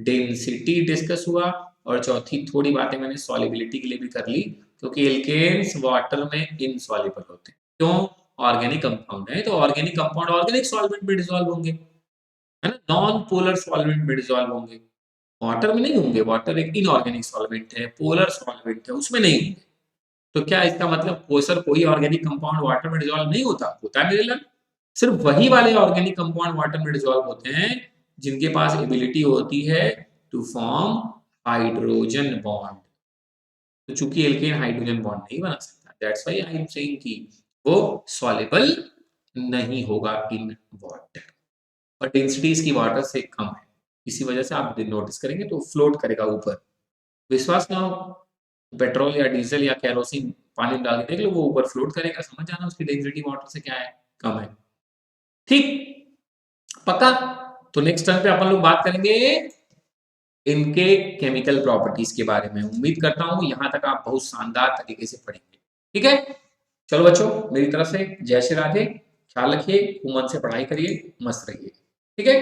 डेंसिटी डिस्कस हुआ, और चौथी थोड़ी बातें मैंने सॉल्युबिलिटी के लिए भी कर ली, क्योंकि एल्केन्स वाटर में इनसॉल्युबल होते हैं। क्यों? ऑर्गेनिक कंपाउंड है, तो ऑर्गेनिक कंपाउंड ऑर्गेनिक सॉल्वेंट में डिसॉल्व होंगे, है ना, नॉन पोलर सॉल्वेंट में डिसॉल्व होंगे, वाटर में नहीं होंगे। वाटर एक इनऑर्गेनिक सॉल्वेंट है, पोलर सॉल्वेंट है, उसमें नहीं होंगे। तो क्या इसका मतलब कोई ऑर्गेनिक कंपाउंड वाटर में डिसॉल्व नहीं होता? होता है मेरे लाल। सिर्फ वही वाले ऑर्गेनिक कंपाउंड वाटर में डिसॉल्व होते हैं जिनके पास एबिलिटी होती है टू फॉर्म हाइड्रोजन बॉन्ड। तो चूंकि एल्केन हाइड्रोजन बॉन्ड नहीं बना सकता, that's why I am saying कि वो सॉल्युबल नहीं होगा इन वाटर, और डेंसिटी इसकी वाटर से कम है, इसी वजह से आप नोटिस करेंगे तो फ्लोट करेगा ऊपर। विश्वास ना हो, पेट्रोल या डीजल या केरोसिन पानी में डाल के देख लो, वो ऊपर फ्लोट करेगा, समझ जाना उसकी डेंसिटी वाटर से क्या है, कम है। ठीक, पक्का। तो नेक्स्ट टर्म पे अपन लोग बात करेंगे इनके केमिकल प्रॉपर्टीज के बारे में। उम्मीद करता हूं यहां तक आप बहुत शानदार तरीके से पढ़ेंगे। ठीक है, चलो बच्चों, मेरी तरफ से जय श्री राधे, ख्याल रखिए, खूब मन से पढ़ाई करिए, मस्त रहिए। ठीक है।